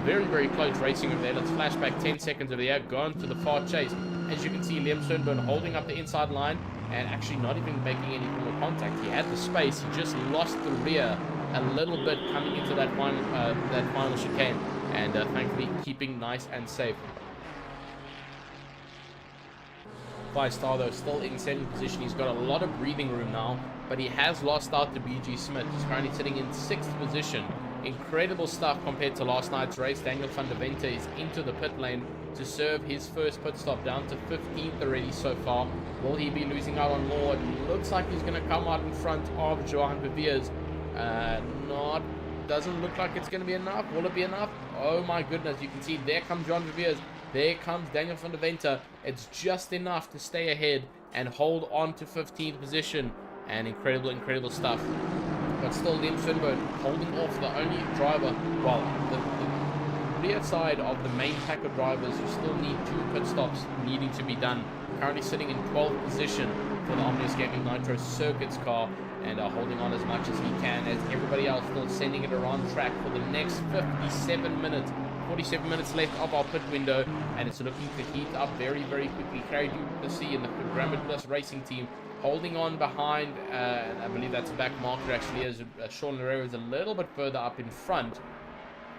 Very, very close racing over there. Let's flash back 10 seconds over there, going to the far chase. As you can see, Liam Swinburne holding up the inside line and actually not even making any form of contact. He had the space, he just lost the rear a little bit coming into that final chicane, and thankfully keeping nice and safe. 5-star though, still in 7th position. He's got a lot of breathing room now, but he has lost out to BG Smith. He's currently sitting in 6th position. Incredible stuff compared to last night's race. Daniel van der Vente is into the pit lane to serve his first pit stop, down to 15th already so far. Will he be losing out on more? It looks like he's going to come out in front of Johan Beviers. Doesn't look like it's going to be enough. Will it be enough? Oh my goodness, you can see there comes John Beviers There comes Daniel van der Venter. It's just enough to stay ahead and hold on to 15th position. And incredible stuff. But still, Liam Swinburne holding off the only driver, well, the rear side of the main pack of drivers who still need 2 pit stops needing to be done. Currently sitting in 12th position for the Omnius Gaming Nitro Circuits car, and holding on as much as he can, as everybody else still sending it around track for the next 47 minutes. 47 minutes left of our pit window, and it's looking to heat up very quickly. Carrie Duplessis in the Granite Plus Racing team holding on behind, and I believe that's a back marker actually, as Sean Lorero is a little bit further up in front,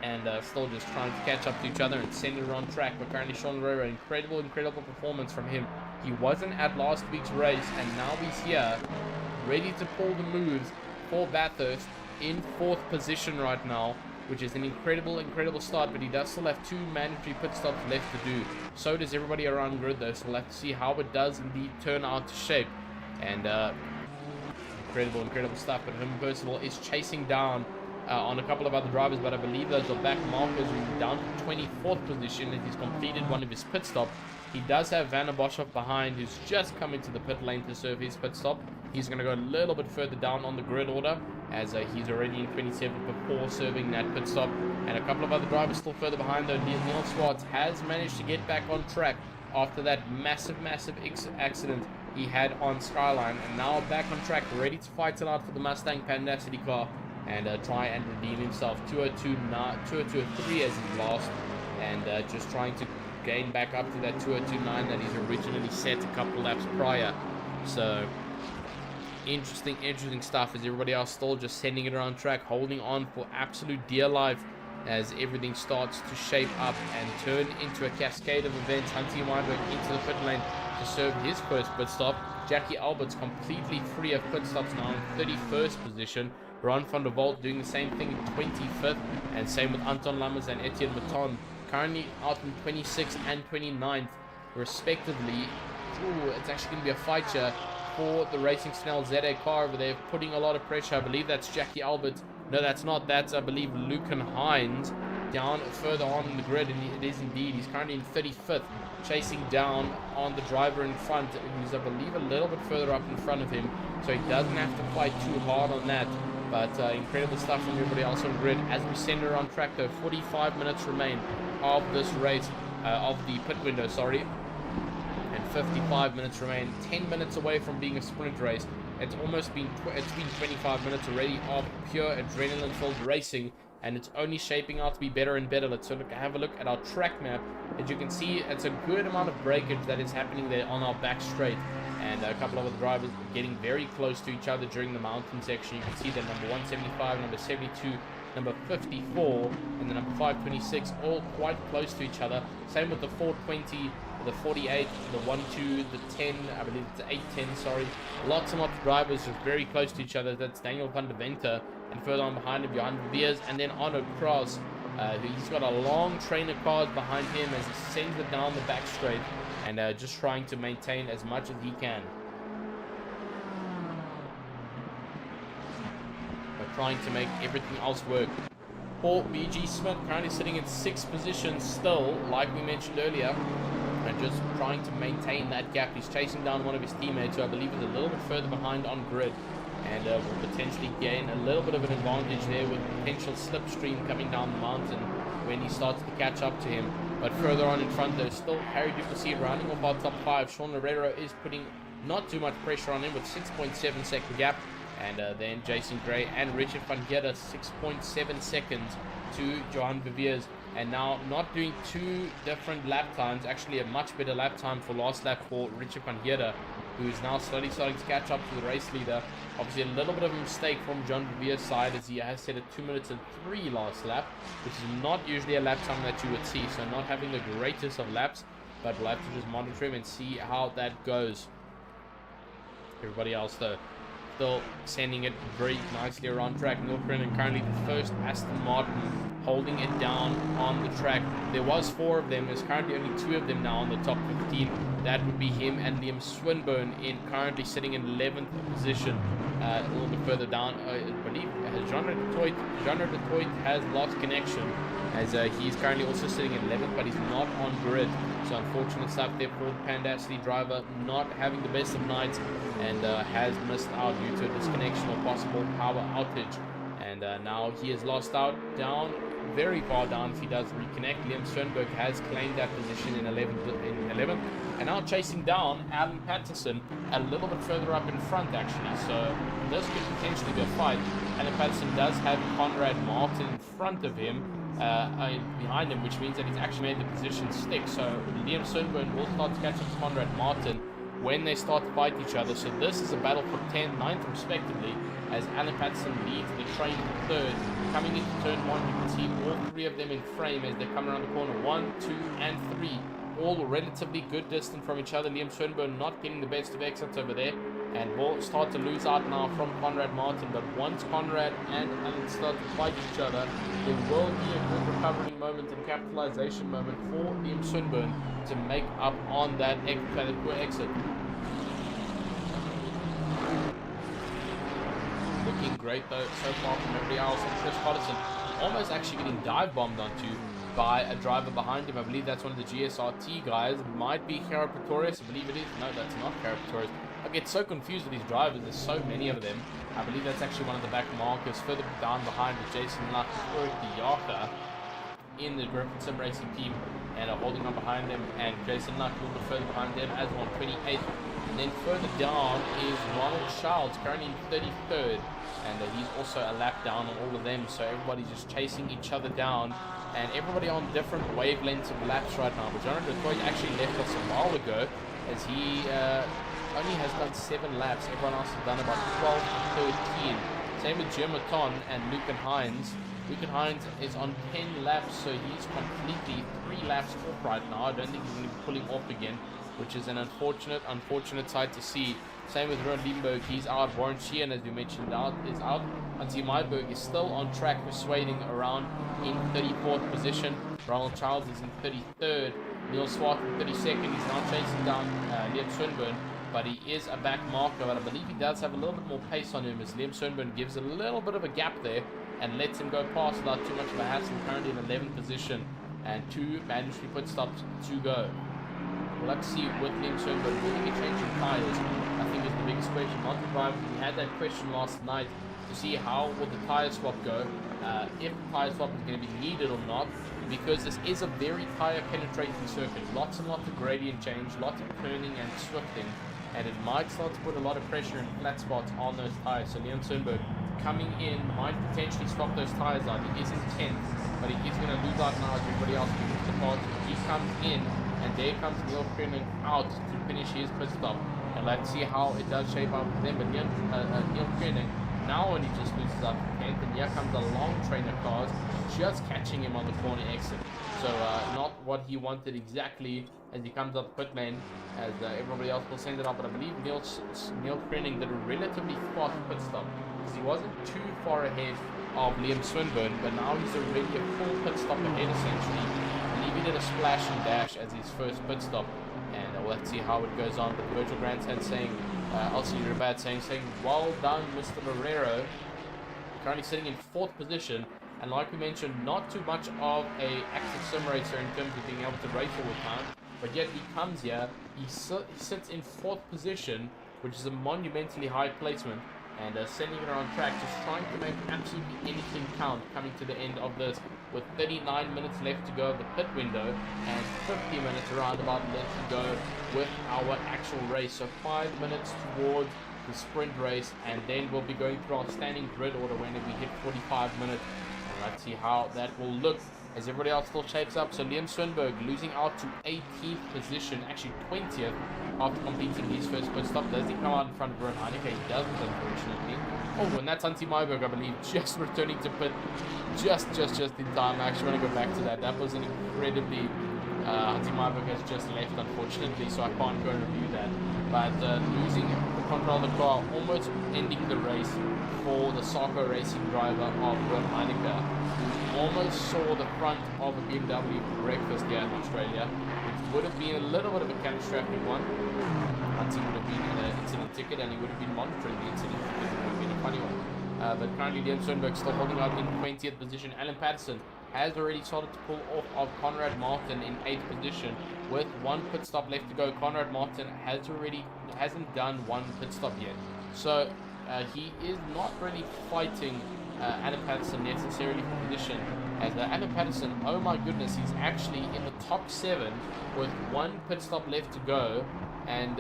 and still just trying to catch up to each other and send it around track. But currently Sean Lorero, incredible performance from him. He wasn't at last week's race, and now he's here ready to pull the moves for Bathurst in 4th position right now, which is an incredible start. But he does still have 2 mandatory pit stops left to do. So does everybody around grid though, so we'll have to see how it does indeed turn out to shape. And incredible stuff. But him Percival is chasing down on a couple of other drivers, but I believe those are back markers. He's down to 24th position and he's completed one of his pit stops. He does have Vanna Boshoff behind, who's just coming to the pit lane to serve his pit stop. He's going to go a little bit further down on the grid order, as he's already in 27th before serving that pit stop. And a couple of other drivers still further behind though. Neil Swartz has managed to get back on track after that massive accident he had on Skyline, and now back on track, ready to fight it out for the Mustang Pandacity car and try and redeem himself. 202.3 as his last, and just trying to gain back up to that 202.9 that he's originally set a couple laps prior. So interesting stuff, as everybody else still just sending it around track, holding on for absolute dear life as everything starts to shape up and turn into a cascade of events. Hunty Weinberg into the pit lane to serve his first pit stop. Jackie Albert's completely free of pit stops now in 31st position. Ron van der Walt doing the same thing in 25th, and same with Anton Lammers and Etienne Maton, currently out in 26th and 29th respectively. Ooh, it's actually going to be a fight here for the Racing Snell ZA car over there, putting a lot of pressure. I believe that's Jackie Albert. No, that's not. That's, I believe, Lucan Hines down further on in the grid, and it is indeed. He's currently in 35th, chasing down on the driver in front, who's, I believe, a little bit further up in front of him, so he doesn't have to fight too hard on that. But incredible stuff from everybody else on grid. As we send her on track, though, 45 minutes remain of this race, of the pit window, sorry. And 55 minutes remain, 10 minutes away from being a sprint race. It's almost been 25 minutes already of pure adrenaline-filled racing, and it's only shaping out to be better and better. Let's have a look at our track map. As you can see, it's a good amount of breakage that is happening there on our back straight, and a couple of other drivers getting very close to each other during the mountain section. You can see that number 175, number 72, number 54, and the number 526 all quite close to each other. Same with the 420, the 48, the 12, the 10, I believe it's the 810, sorry. Lots and lots of drivers just very close to each other. That's Daniel van der Venter, and further on behind him, Johan Viers, and then Arno Cross. He's got a long train of cars behind him as he sends it down the back straight, and just trying to maintain as much as he can. But trying to make everything else work. For BG Smith, currently sitting in 6th position still, like we mentioned earlier, and just trying to maintain that gap. He's chasing down one of his teammates, who I believe is a little bit further behind on grid, and will potentially gain a little bit of an advantage there with potential slipstream coming down the mountain when he starts to catch up to him. But further on in front, there's still Harry Duplessis rounding off our top 5. Sean Herrera is putting not too much pressure on him with 6.7 second gap, and then Jason Gray and Richard van Geerden 6.7 seconds to Johan Viviers. And now not doing 2 different lap times, actually a much better lap time for last lap for Richard van Geerden, who is now slowly starting to catch up to the race leader. Obviously a little bit of a mistake from John Viviers' side, as he has set a 2 minutes and 3 last lap, which is not usually a lap time that you would see, so not having the greatest of laps, but we'll have to just monitor him and see how that goes. Everybody else though, still sending it very nicely around track. Neil Brennan currently the first Aston Martin, holding it down on the track. There was 4 of them. There's currently only 2 of them now on the top 15. That would be him and Liam Swinburne, in currently sitting in 11th position. A little bit further down, I believe Jean-René Toit has lost connection. as he's currently also sitting in 11th, but he's not on grid. So unfortunate stuff there for the Pandasity driver, not having the best of nights, and has missed out due to a disconnection or possible power outage. And now he is lost out, down very far down. If he does reconnect, Liam Schoenberg has claimed that position in 11th, and now chasing down Alan Patterson a little bit further up in front, actually. So this could potentially be a fight. Alan Patterson does have Conrad Martin in front of him, behind him, which means that he's actually made the position stick. So Liam Schoenberg will start to catch up to Conrad Martin when they start to fight each other. So this is a battle for 10th, 9th respectively, as Alan Patterson leads the train to 3rd. Coming into turn 1, you can see all 3 of them in frame as they come around the corner. 1, 2, and 3. All relatively good distance from each other. Liam Schoenberg not getting the best of exits over there, and will start to lose out now from Conrad Martin. But once Conrad and Alan start to fight each other, there will be a good recovery moment and capitalization moment for Liam Schoenberg to make up on that poor exit. Looking great though so far from everybody else. And Chris Hodgson almost actually getting dive bombed onto by a driver behind him. I believe that's one of the GSRT guys. Might be Cara Pretorius. I believe it is. No, that's not Cara Pretorius. I get so confused with these drivers. There's so many of them. I believe that's actually one of the back markers. Further down behind with Jason Luck, Eric Diaka in the Griffin Sim Racing team, and holding on behind them, and Jason Luck a little bit further behind them as well, 28th. And then further down is Ronald Childs, currently in 33rd, and he's also a lap down on all of them. So everybody's just chasing each other down, and everybody on different wavelengths of laps right now. But Jonathan Detroit actually left us a while ago, as he only has done 7 laps. Everyone else has done about 12 to 13. Same with Jim Maton and Lucan Hines. Lucan Hines is on 10 laps, so he's completely 3 laps off right now. I don't think he's going to be pulling off again, which is an unfortunate sight to see. Same with Ron Limburg, he's out. Warren Sheehan, as we mentioned, is out. Antti Myberg is still on track, persuading around in 34th position. Ronald Childs is in 33rd. Neil Swart in 32nd. He's now chasing down Liam Swinburne, but he is a back marker. But I believe he does have a little bit more pace on him, as Liam Swinburne gives a little bit of a gap there and lets him go past without too much of a hassle. Currently in 11th position, and 2 mandatory pit stops to go. We'll have to see with Liam Swinburne, will he be changing tyres? I think is the biggest question. Monty Driver, we had that question last night to see how will the tyre swap go, if the tyre swap is going to be needed or not, because this is a very tyre penetrating circuit. Lots and lots of gradient change, lots of turning and swifting, and it might start to put a lot of pressure and flat spots on those tyres. So Liam Swinburne coming in might potentially swap those tyres out. He is in 10th, but he is going to lose out now as everybody else moves the part. He comes in, and there comes Neil Koenig out to finish his pit stop. And let's see how it does shape up for them. But Neil Koenig now only just loses out to 10th, and here comes a long train of cars just catching him on the corner exit. So not what he wanted exactly as he comes up the pit lane, as everybody else will send it up. But I believe Neil Koenig did a relatively fast pit stop, because he wasn't too far ahead of Liam Swinburne, but now he's already a full pit stop ahead essentially. I believe he did a splash and dash as his first pit stop, and we'll have to see how it goes on. But Virgil Grandstand saying, LC Rabat saying, well done, Mr. Marrero. Currently sitting in 4th position, and like we mentioned, not too much of a active sim racer in terms of being able to race all the time, but yet he comes here, he sits in 4th position, which is a monumentally high placement, and sending it on track, just trying to make absolutely anything count, coming to the end of this with 39 minutes left to go of the pit window and 50 minutes around about left to go with our actual race. So 5 minutes towards the sprint race, and then we'll be going through our standing grid order when we hit 45 minutes. And let's see how that will look as everybody else still shapes up. So Liam Swinburne losing out to 18th position, actually 20th, after completing his first pit stop. Does he come out in front of Ron Heineke? He doesn't, unfortunately. Oh, and that's Antti Myberg, I believe, just returning to pit just in time. I actually want to go back to that. That was an incredibly... Antti Myberg has just left, unfortunately, so I can't go and review that. But losing the control of the car, almost ending the race for the Sarko Racing driver of Ron Heineke. Almost saw the front of a BMW for breakfast here in Australia, which would have been a little bit of a catastrophic one. Antti would have been in an incident ticket, and he would have been monitoring the incident ticket. It would have been a funny one. But currently Liam Swinburne still holding out in 20th position. Alan Patterson has already started to pull off of Conrad Martin in 8th position with 1 pit stop left to go. Conrad Martin hasn't done 1 pit stop yet, so he is not really fighting Alan Patterson necessarily for position, as Alan Patterson, oh my goodness, he's actually in the top 7 with 1 pit stop left to go, and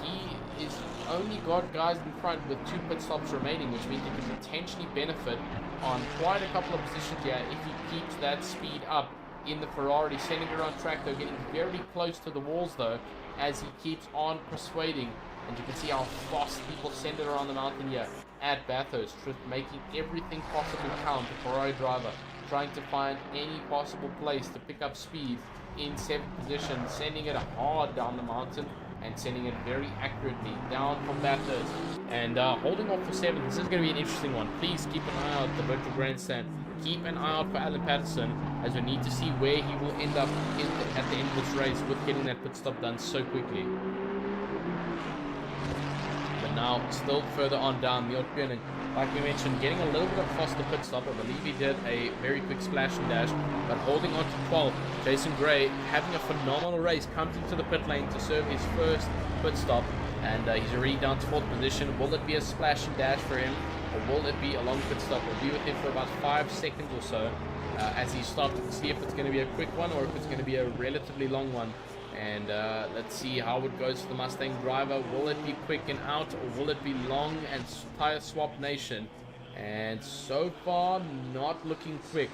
he is only got guys in front with 2 pit stops remaining, which means he can potentially benefit on quite a couple of positions here if he keeps that speed up in the Ferrari. Sending it around track though, getting very close to the walls though, as he keeps on persuading. And you can see how fast people send it around the mountain here at Bathurst, just making everything possible count. The Ferrari driver trying to find any possible place to pick up speed in 7th position, sending it hard down the mountain and sending it very accurately down from Bathurst. And holding off for 7th, this is going to be an interesting one. Please keep an eye out the virtual grandstand. Keep an eye out for Alan Patterson, as we need to see where he will end up at the end of this race with getting that pit stop done so quickly. But now, still further on down, Neil Kiernan, like we mentioned, getting a little bit of faster pit stop. I believe he did a very quick splash and dash, but holding on to 12. Jason Gray, having a phenomenal race, comes into the pit lane to serve his first pit stop, and he's already down to 4th position. Will it be a splash and dash for him, or will it be a long pit stop? We'll be with him for about 5 seconds or so as he stops to see if it's going to be a quick one or if it's going to be a relatively long one. And let's see how it goes for the Mustang driver. Will it be quick and out, or will it be long and tire swap nation? And so far, not looking quick.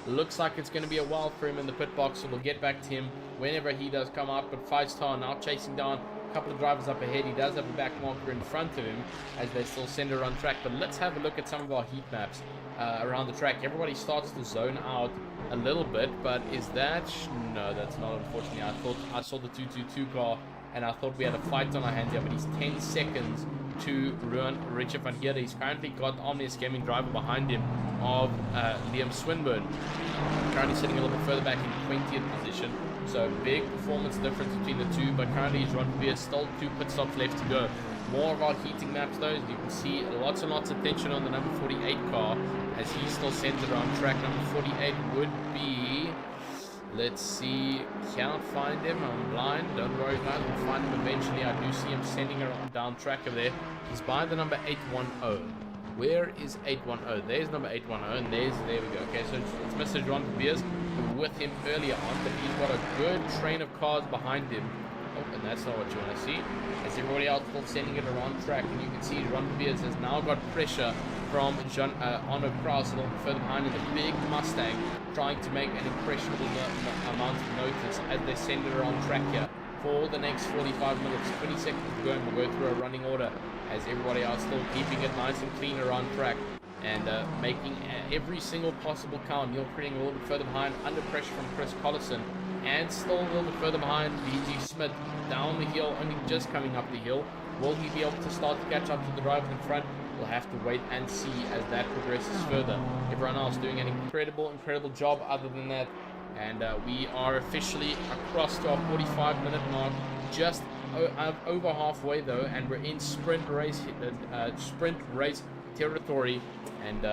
Looks like it's going to be a while for him in the pit box, so we'll get back to him whenever he does come up. But 5-star now chasing down a couple of drivers up ahead. He does have a back marker in front of him as they still send her on track. But let's have a look at some of our heat maps around the track. Everybody starts to zone out a little bit, but is that... No, that's not, unfortunately. I saw the 222 car and I thought we had a fight on our hands here, but he's 10 seconds to ruin Richard van Heerde. He's currently got Omnius Gaming driver behind him of Liam Swinburne, currently sitting a little bit further back in 20th position, so big performance difference between the two. But currently he's Ron Beer, still 2 pit stops left to go. More of our heating maps though, as you can see, lots and lots of tension on the number 48 car as he still sends it around track. Number 48 would be, let's see, cannot find him, I'm blind, don't worry guys, we'll find him eventually. I do see him sending around down track over there. He's by the number 810. Where is 810? There's number 810, and there we go. Okay, so it's Mr. John Beers, who was with him earlier on, but he's got a good train of cars behind him. Oh, and that's not what you want to see, as everybody else still sending it around track. And you can see Ron Beers has now got pressure from Arno Kraus a little bit further behind in the big Mustang, trying to make an impressionable amount of notice as they send it around track here for the next 45 minutes. 20 seconds to go, and we'll go through a running order as everybody else still keeping it nice and clean around track and making every single possible count. Neil Kiernan a little bit further behind, under pressure from Chris Collison, and still a little bit further behind BG Smith down the hill, only just coming up the hill. Will he be able to start to catch up to the drivers in front? We'll have to wait and see as that progresses further. Everyone else doing an incredible job other than that. And we are officially across to our 45-minute mark, just over halfway though, and we're in sprint race territory. And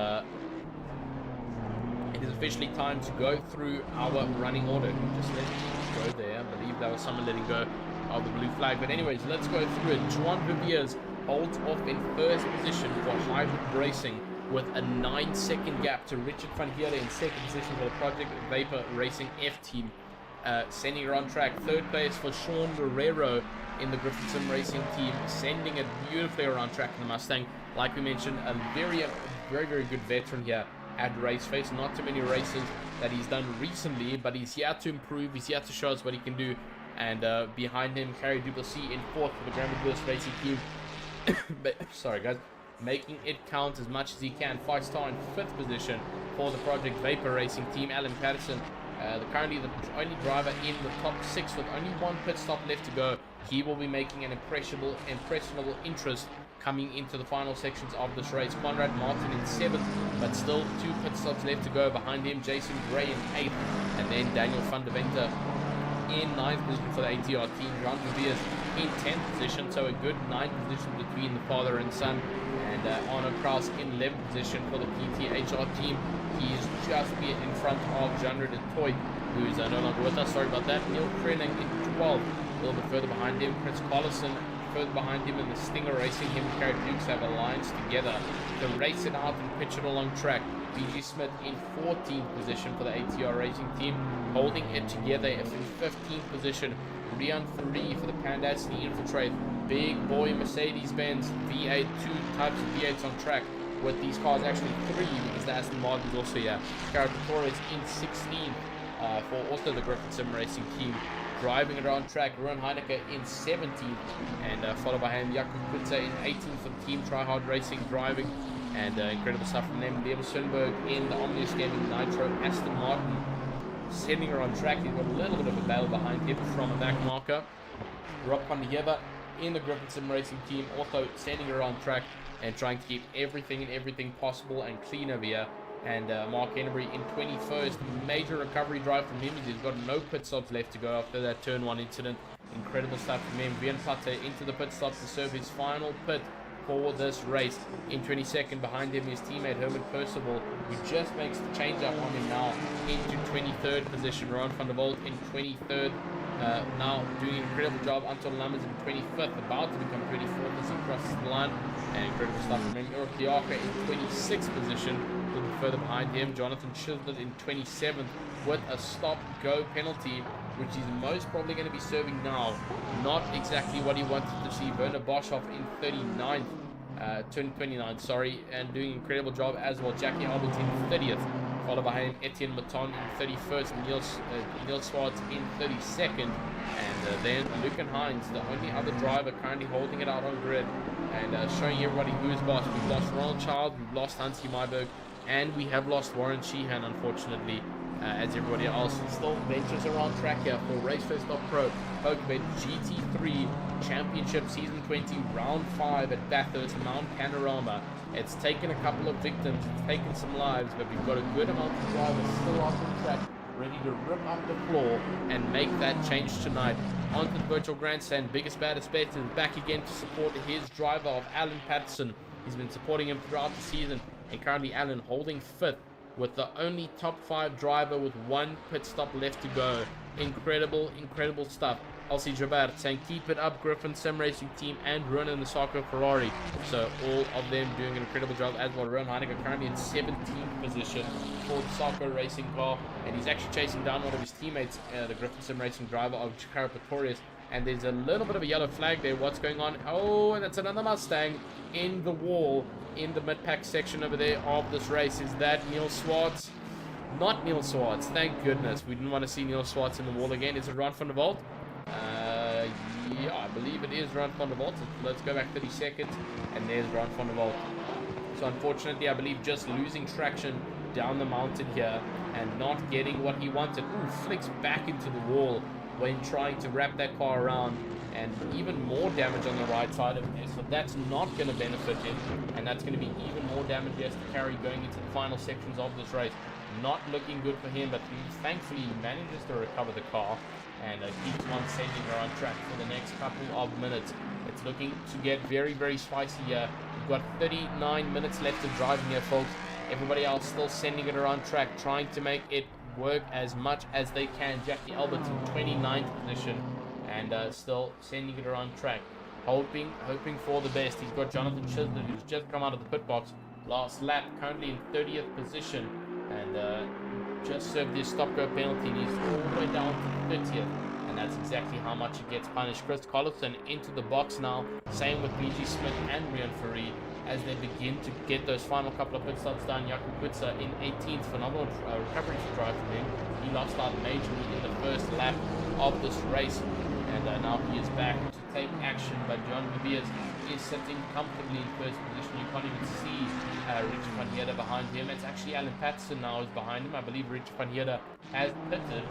it is officially time to go through our running order. Just let it go there. I believe that was someone letting go of the blue flag. But anyways, let's go through it. Juan Viviers holds off in first position for hybrid racing with a 9-second gap to Richard van Heerde in second position for the Project Vapor Racing F team. Sending her on track. Third place for Sean Guerrero in the Griffithson Racing team, sending it beautifully around track in the Mustang. Like we mentioned, a very good veteran here at RaceFace. Not too many races that he's done recently, but he's here to improve. He's here to show us what he can do. And behind him, Harry Duplessis in fourth for the Grand Burst Racing team. Sorry guys, making it count as much as he can. 5-star in fifth position for the Project Vapor Racing team. Alan Patterson, currently the only driver in the top 6 with only 1 pit stop left to go. He will be making an impressionable interest coming into the final sections of this race. Conrad Martin in 7th, but still 2 pit stops left to go. Behind him, Jason Gray in 8th, and then Daniel van der Venter in 9th position for the ATR team. Ron Viviers in 10th position, so a good 9th position between the father and son. And Arno Kraus in 11th position for the PTHR team. He's just in front of Genre de Toy, who's no longer with us. Sorry about that. Neil Krenning in 12th, a little bit further behind him. Chris Collison further behind him, and the Stinger Racing, him and Carrot Dukes have alliance together to race it out and pitch it along track. BG Smith in 14th position for the ATR Racing team, holding it together in 15th position. Rian Fourie for the Pandasny Infiltrate. Big boy Mercedes-Benz V8, 2 types of V8s on track, with these cars actually 3 because the Aston Martin's also here. Carrot Torres in 16th for also the Griffin Sim Racing team. Driving around track, Ruan Heineke in 17th, and followed by him Jakub Kutza in 18th for Team Tryhard Racing driving, and incredible stuff from them. Liam Sundberg in the Omnius Gaming Nitro Aston Martin, sending her on track. He's got a little bit of a battle behind him from a back marker. Rob van der Heever in the Griffin Sim Racing team, also sending her on track and trying to keep everything possible and clean over here. And Mark Henry in 21st, major recovery drive from him. He's got no pit stops left to go after that turn 1 incident. Incredible stuff from him. Vian Platte into the pit stop to serve his final pit for this race. In 22nd behind him, his teammate Herman Percival, who just makes the change up on him now into 23rd position. Ron van der Volt in 23rd. Now doing an incredible job. Anton Lammers in 25th, about to become 24th as he crosses the line. And incredible stuff from him. Eric Diaka in 26th position. A little bit further behind him, Jonathan Chisler in 27th with a stop-go penalty, which he's most probably going to be serving now. Not exactly what he wanted to see. Werner Boshoff in 39th, 29th, sorry, and doing an incredible job as well. Jackie Albert in 30th, followed by him Etienne Maton in 31st, Niels Swartz in 32nd, and then Lucan Hines, the only other driver currently holding it out on grid and showing everybody who's boss. We've lost Ronald Child, we've lost Hansi Myberg, and we have lost Warren Sheehan, unfortunately, as everybody else still ventures around track here for RaceFace.Pro PokerBet GT3 Championship Season 20 Round 5 at Bathurst Mount Panorama. It's taken a couple of victims, it's taken some lives, but we've got a good amount of drivers still out on track, ready to rip up the floor and make that change tonight. Onto the virtual grandstand, biggest, baddest bet is back again to support his driver of Alan Patterson. He's been supporting him throughout the season, and currently Alan holding 5th with the only top 5 driver with 1 pit stop left to go. Incredible stuff. Elsie Jabard saying keep it up, Griffin Sim Racing team and Ronan the Soccer Ferrari. So all of them doing an incredible job as well. Ron Heineke currently in 17th position for the Soccer Racing car, and he's actually chasing down one of his teammates, the Griffin Sim Racing driver of Jacara Pretorius. And there's a little bit of a yellow flag there. What's going on? Oh, and that's another Mustang in the wall in the mid-pack section over there of this race. Is that Neil Swartz? Not Neil Swartz, thank goodness. We didn't want to see Neil Swartz in the wall again. Is it Ron van der Volt? Yeah, I believe it is Ron van der Volt. So let's go back 30 seconds, and there's Ron van der Volt. So unfortunately, I believe just losing traction down the mountain here and not getting what he wanted. Ooh, flicks back into the wall when trying to wrap that car around, and even more damage on the right side of it. So that's not going to benefit him, and that's going to be even more damage he has to carry going into the final sections of this race. Not looking good for him, but thankfully he manages to recover the car and keeps one sending her on track for the next couple of minutes. It's looking to get very spicy here. We've got 39 minutes left of driving here, folks. Everybody else still sending it around track, trying to make it work as much as they can. Jackie Albert in 29th position and still sending it around track, hoping for the best. He's got Jonathan Chisler, who's just come out of the pit box last lap, currently in 30th position, and just served his stop-go penalty, and he's all the way down to 30th, and that's exactly how much he gets punished. Chris Collison into the box now, same with BG Smith and Rian Fourie as they begin to get those final couple of pit stops done. Jakub Kutza in 18th, phenomenal recovery drive from him. He lost out majorly in the first lap of this race, and now he is back to take action, but John Viviers is sitting comfortably in first position. You can't even see Richard van Heerden behind him. It's actually Alan Patterson now is behind him. I believe Richard van Heerden has pitted.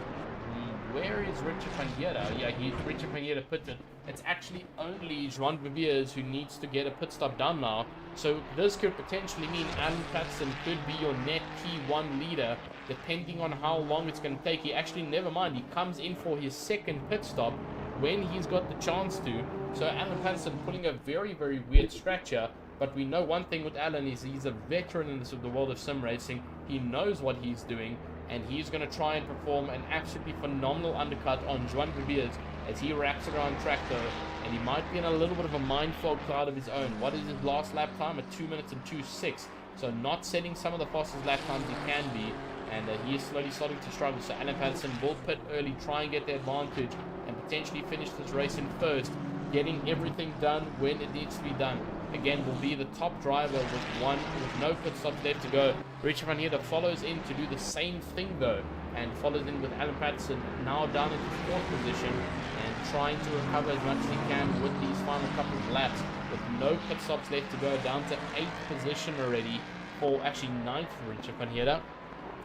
Where is Richard van Heerden? Yeah, Richard van Heerden pitted. It's actually only Joan Viviers who needs to get a pit stop done now. So this could potentially mean Alan Patterson could be your net P1 leader, depending on how long it's going to take. He actually, never mind, he comes in for his second pit stop when he's got the chance to. So Alan Patterson pulling a very, very weird stretch here. But we know one thing with Alan is he's a veteran in the world of sim racing. He knows what he's doing, and he's going to try and perform an absolutely phenomenal undercut on Joan Viviers as he wraps around track though, and he might be in a little bit of a mindfog cloud of his own. What is his last lap time? At 2 minutes and 2.6. So not setting some of the fastest lap times he can be, and he is slowly starting to struggle. So Alan Patterson will pit early, try and get the advantage, and potentially finish this race in first, getting everything done when it needs to be done. Again, will be the top driver with no pit stops left to go. Richard Van Heerden follows in to do the same thing though, and follows in with Alan Patterson now down into 4th position and trying to recover as much as he can with these final couple of laps with no pit stops left to go, down to 8th position already, for actually 9th for Richard Van Heerden,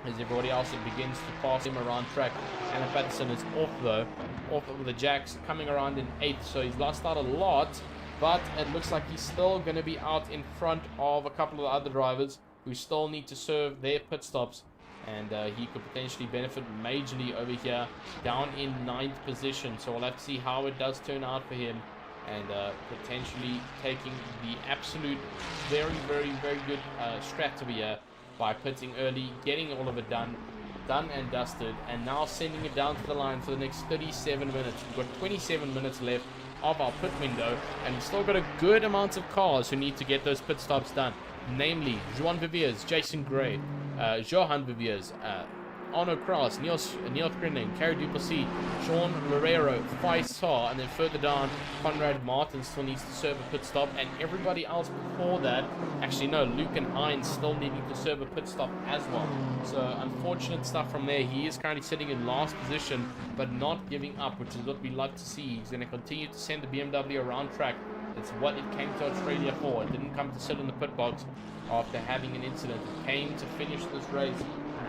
as everybody else begins to pass him around track. Alan Patterson is off though, off with the jacks, coming around in 8th, so he's lost out a lot. But it looks like he's still going to be out in front of a couple of the other drivers who still need to serve their pit stops. And he could potentially benefit majorly over here, down in 9th position. So we'll have to see how it does turn out for him. And potentially taking the absolute very, very, very good strategy here by pitting early, getting all of it done and dusted. And now sending it down to the line for the next 37 minutes. We've got 27 minutes left of our pit window, and we've still got a good amount of cars who need to get those pit stops done, namely Joan Viviers, Jason Gray, Johan Viviers, Arno Kraus, Neil Grinning, Carrie Duplessis, Sean Lorero, Faisal, and then further down, Conrad Martin still needs to serve a pit stop, and everybody else before that, actually no, Luke and Hines still needing to serve a pit stop as well. So unfortunate stuff from there. He is currently sitting in last position, but not giving up, which is what we like to see. He's going to continue to send the BMW around track. It's what it came to Australia for. It didn't come to sit in the pit box after having an incident. It came to finish this race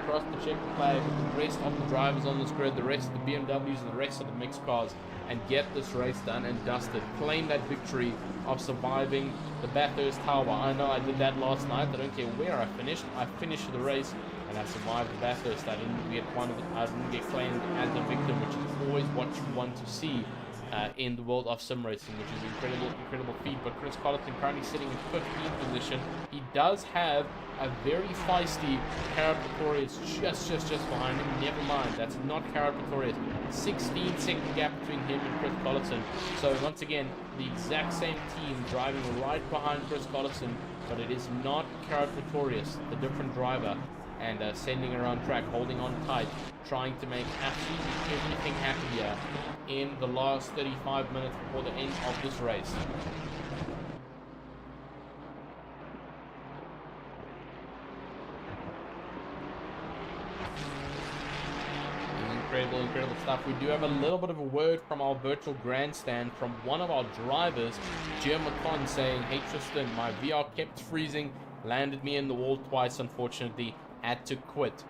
across the checkered flag with the rest of the drivers on this grid, the rest of the BMWs and the rest of the mixed cars, and get this race done and dusted. Claim that victory of surviving the Bathurst Tower. I know I did that last night. I don't care where I finished. I finished the race and I survived the Bathurst. I didn't get claimed as a victim, which is always what you want to see in the world of sim racing, which is incredible feat. But Chris Colleton currently sitting in 15th position. He does have a very feisty Carrot Pretorius just behind him. Never mind, that's not Carrot Pretorius. 16-second gap between him and Chris Colleton. So once again, the exact same team driving right behind Chris Colleton, but it is not Carrot Pretorius, the different driver, and sending around track, holding on tight, trying to make absolutely everything happen here in the last 35 minutes before the end of this race. Incredible stuff. We do have a little bit of a word from our virtual grandstand from one of our drivers, Jim McCon, saying, "Hey Tristan, my VR kept freezing, landed me in the wall twice, unfortunately, had to quit."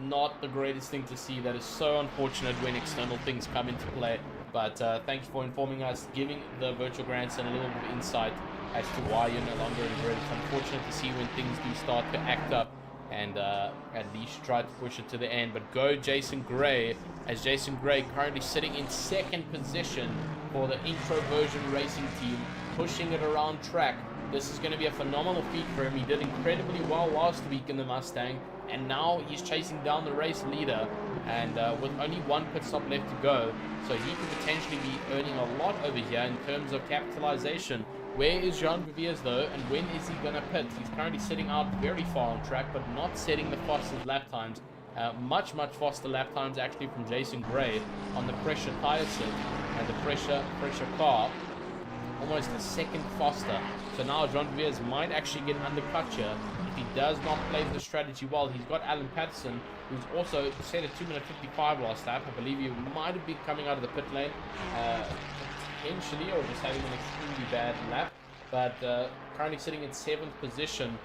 Not the greatest thing to see. That is so unfortunate when external things come into play. But thanks for informing us, giving the virtual grandstand a little bit of insight as to why you're no longer in grid. It's unfortunate to see when things do start to act up, and at least try to push it to the end. But go Jason Gray, as Jason Gray currently sitting in 2nd position for the Introversion Racing team, pushing it around track. This is going to be a phenomenal feat for him. He did incredibly well last week in the Mustang, and now he's chasing down the race leader, and with only one pit stop left to go, so he could potentially be earning a lot over here in terms of capitalization. Where is Jean Viviers though, and when is he going to pit? He's currently sitting out very far on track, but not setting the fastest lap times. Much faster lap times actually from Jason Gray on the pressure tire set, and the pressure car almost a second faster. So now Jean Viviers might actually get undercut here if he does not play the strategy well. He's got Alan Patterson, who's also set at 2 minutes 55 last lap. I believe he might have been coming out of the pit lane potentially, or just having an extremely bad lap. But currently sitting in 7th position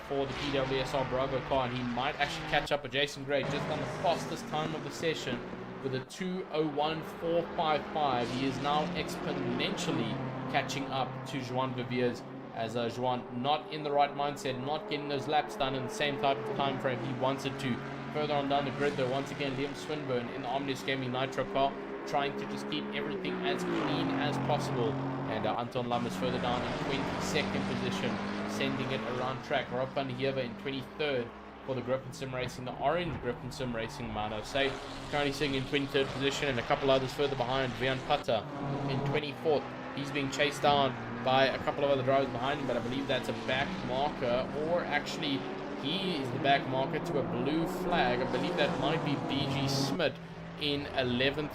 for the PWSR Bravo car, and he might actually catch up with Jason Gray just on the fastest time of the session with a 2:01.455. He is now exponentially catching up to Joan Viviers, as Joan not in the right mindset, not getting those laps done in the same type of time frame he wanted to. Further on down the grid though, once again Liam Swinburne in the Omnis Gaming Nitro car, trying to just keep everything as clean as possible. And Anton Lam is further down in 22nd position, sending it around track. Rob van Heerwe in 23rd for the Griffin Sim Racing, the orange Griffin Sim Racing Mano Say, currently sitting in 23rd position, and a couple others further behind. Vian Pata in 24th. He's being chased down by a couple of other drivers behind him, but I believe that's a back marker, or actually he is the back marker to a blue flag. I believe that might be BG Smith in 11th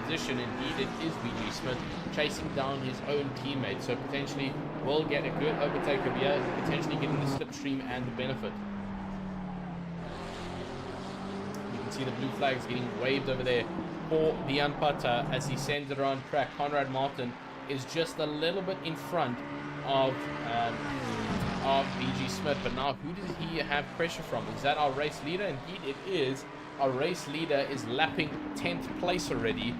position. Indeed, it is BG Smith chasing down his own teammate, so potentially will get a good overtake over here, potentially getting the slipstream and the benefit. You can see the blue flags getting waved over there for Vian Pata as he sends it around track. Conrad Martin is just a little bit in front of BG Smith, but now who does he have pressure from? Is that our race leader? Indeed it is. Our race leader is lapping 10th place already.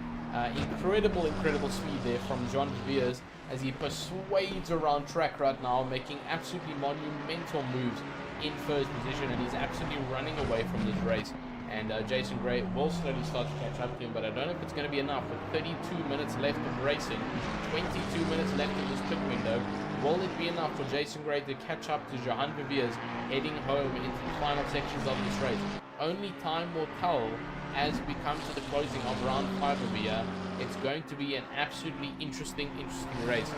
Incredible speed there from Jean Viers as he persuades around track right now, making absolutely monumental moves in first position, and he's absolutely running away from this race. And Jason Gray will slowly start to catch up to him, but I don't know if it's going to be enough. With 32 minutes left of racing, 22 minutes left in this pit window, will it be enough for Jason Gray to catch up to Johan Viers heading home into the final sections of this race? Only time will tell as we come to the closing of round 5 over here. It's going to be an absolutely interesting race,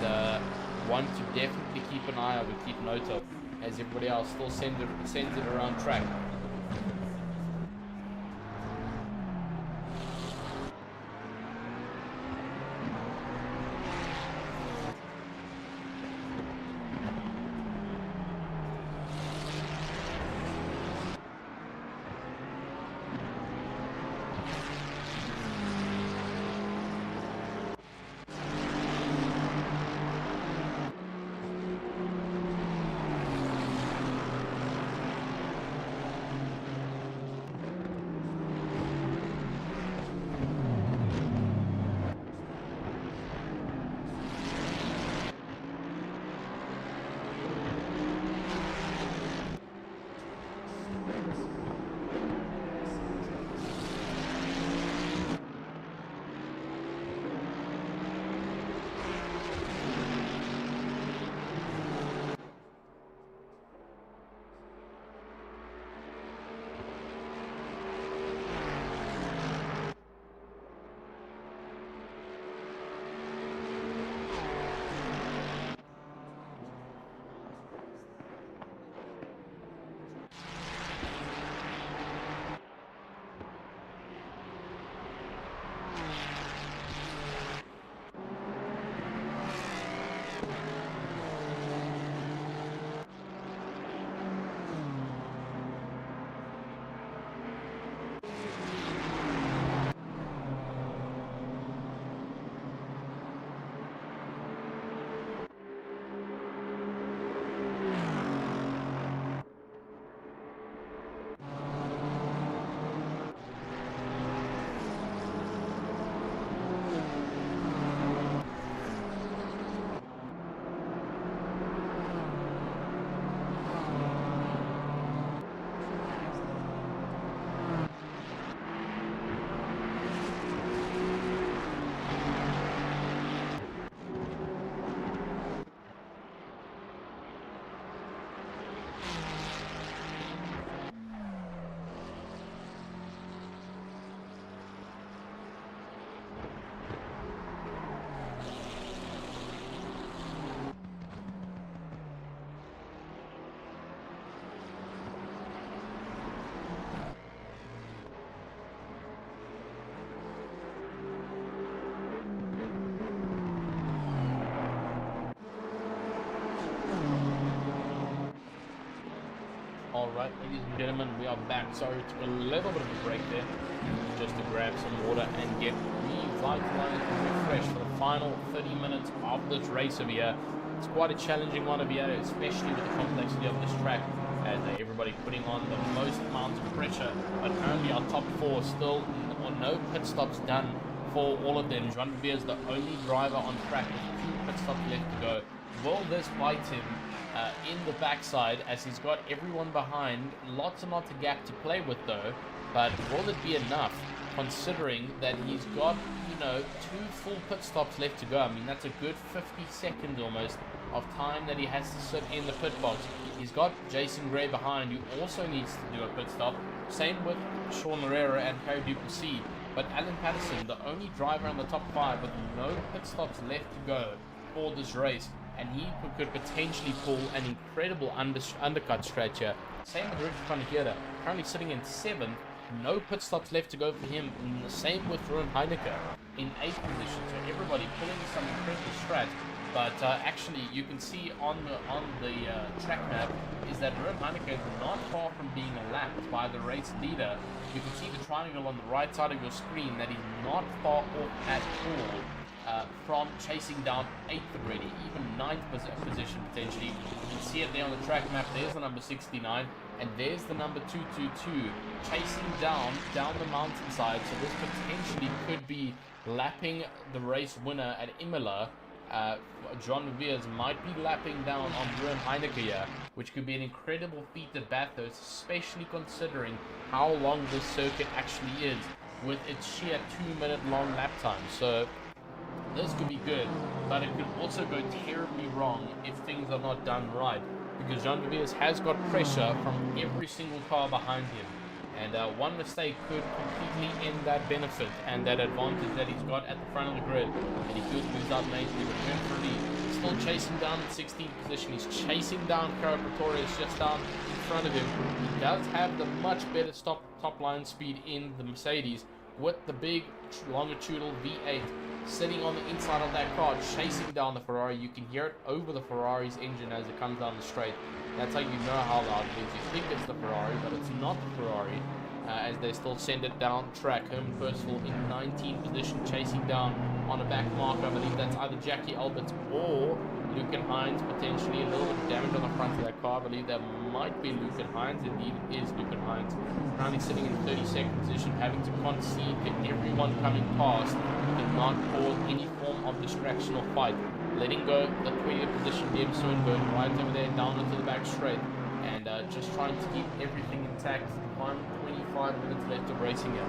and one to definitely keep an eye on and keep note of, as everybody else still sends it around track. Alright, ladies and gentlemen, we are back. Sorry, it took a little bit of a break there, just to grab some water and get revitalized and refreshed for the final 30 minutes of this race over here. It's quite a challenging one over here, especially with the complexity of this track, as everybody putting on the most amount of pressure. But currently our top four still, or no pit stops done for all of them. Joan Viers is the only driver on track with 2 pit stops left to go. Will this bite him in the backside, as he's got everyone behind? Lots and lots of gap to play with though, but will it be enough considering that he's got, you know, 2 full pit stops left to go. I mean, that's a good 50 seconds almost of time that he has to sit in the pit box. He's got Jason Gray behind, who also needs to do a pit stop. Same with Sean Herrera and Harry Duplessis. But Alan Patterson, the only driver in the top 5 with no pit stops left to go for this race, and he could potentially pull an incredible undercut stretch here. Same with Richard Conejera, currently sitting in 7th, no pit stops left to go for him. And the same with Ruben Heineke in 8th position. So everybody pulling some incredible strat. But actually, you can see on the track map is that Ruben Heineke is not far from being lapped by the race leader. You can see the triangle on the right side of your screen that he's not far off at all from chasing down 8th already, even 9th position potentially. You can see it there on the track map. There's the number 69, and there's the number 222 chasing down the mountainside. So this potentially could be lapping the race winner at Imola. John Viers might be lapping down on Ruben Heineke here, which could be an incredible feat at Bathurst, especially considering how long this circuit actually is with its sheer 2-minute long lap time. So this could be good, but it could also go terribly wrong if things are not done right, because Jean de Viers has got pressure from every single car behind him, and one mistake could completely end that benefit and that advantage that he's got at the front of the grid, and he could lose out majorly. But Winfrey still chasing down in 16th position. He's chasing down Carol Pretorius just down in front of him. He does have the much better top line speed in the Mercedes, with the big longitudinal V8 sitting on the inside of that car, chasing down the Ferrari. You can hear it over the Ferrari's engine as it comes down the straight. That's how you know how loud it is. You think it's the Ferrari, but it's not the Ferrari, as they still send it down track. Herman Percival in 19th position, chasing down on a back marker. I believe that's either Jackie Alberts or Lucan Hines, potentially a little bit of damage on the front of that car. I believe that might be Lucan Hines. Indeed, it is Lucan Hines. Currently sitting in 32nd position, having to concede that everyone coming past did not cause any form of distraction or fight. Letting go the 20th position, Liam Swinburne right over there, down into the back straight, and just trying to keep everything intact. 25 minutes left of racing here.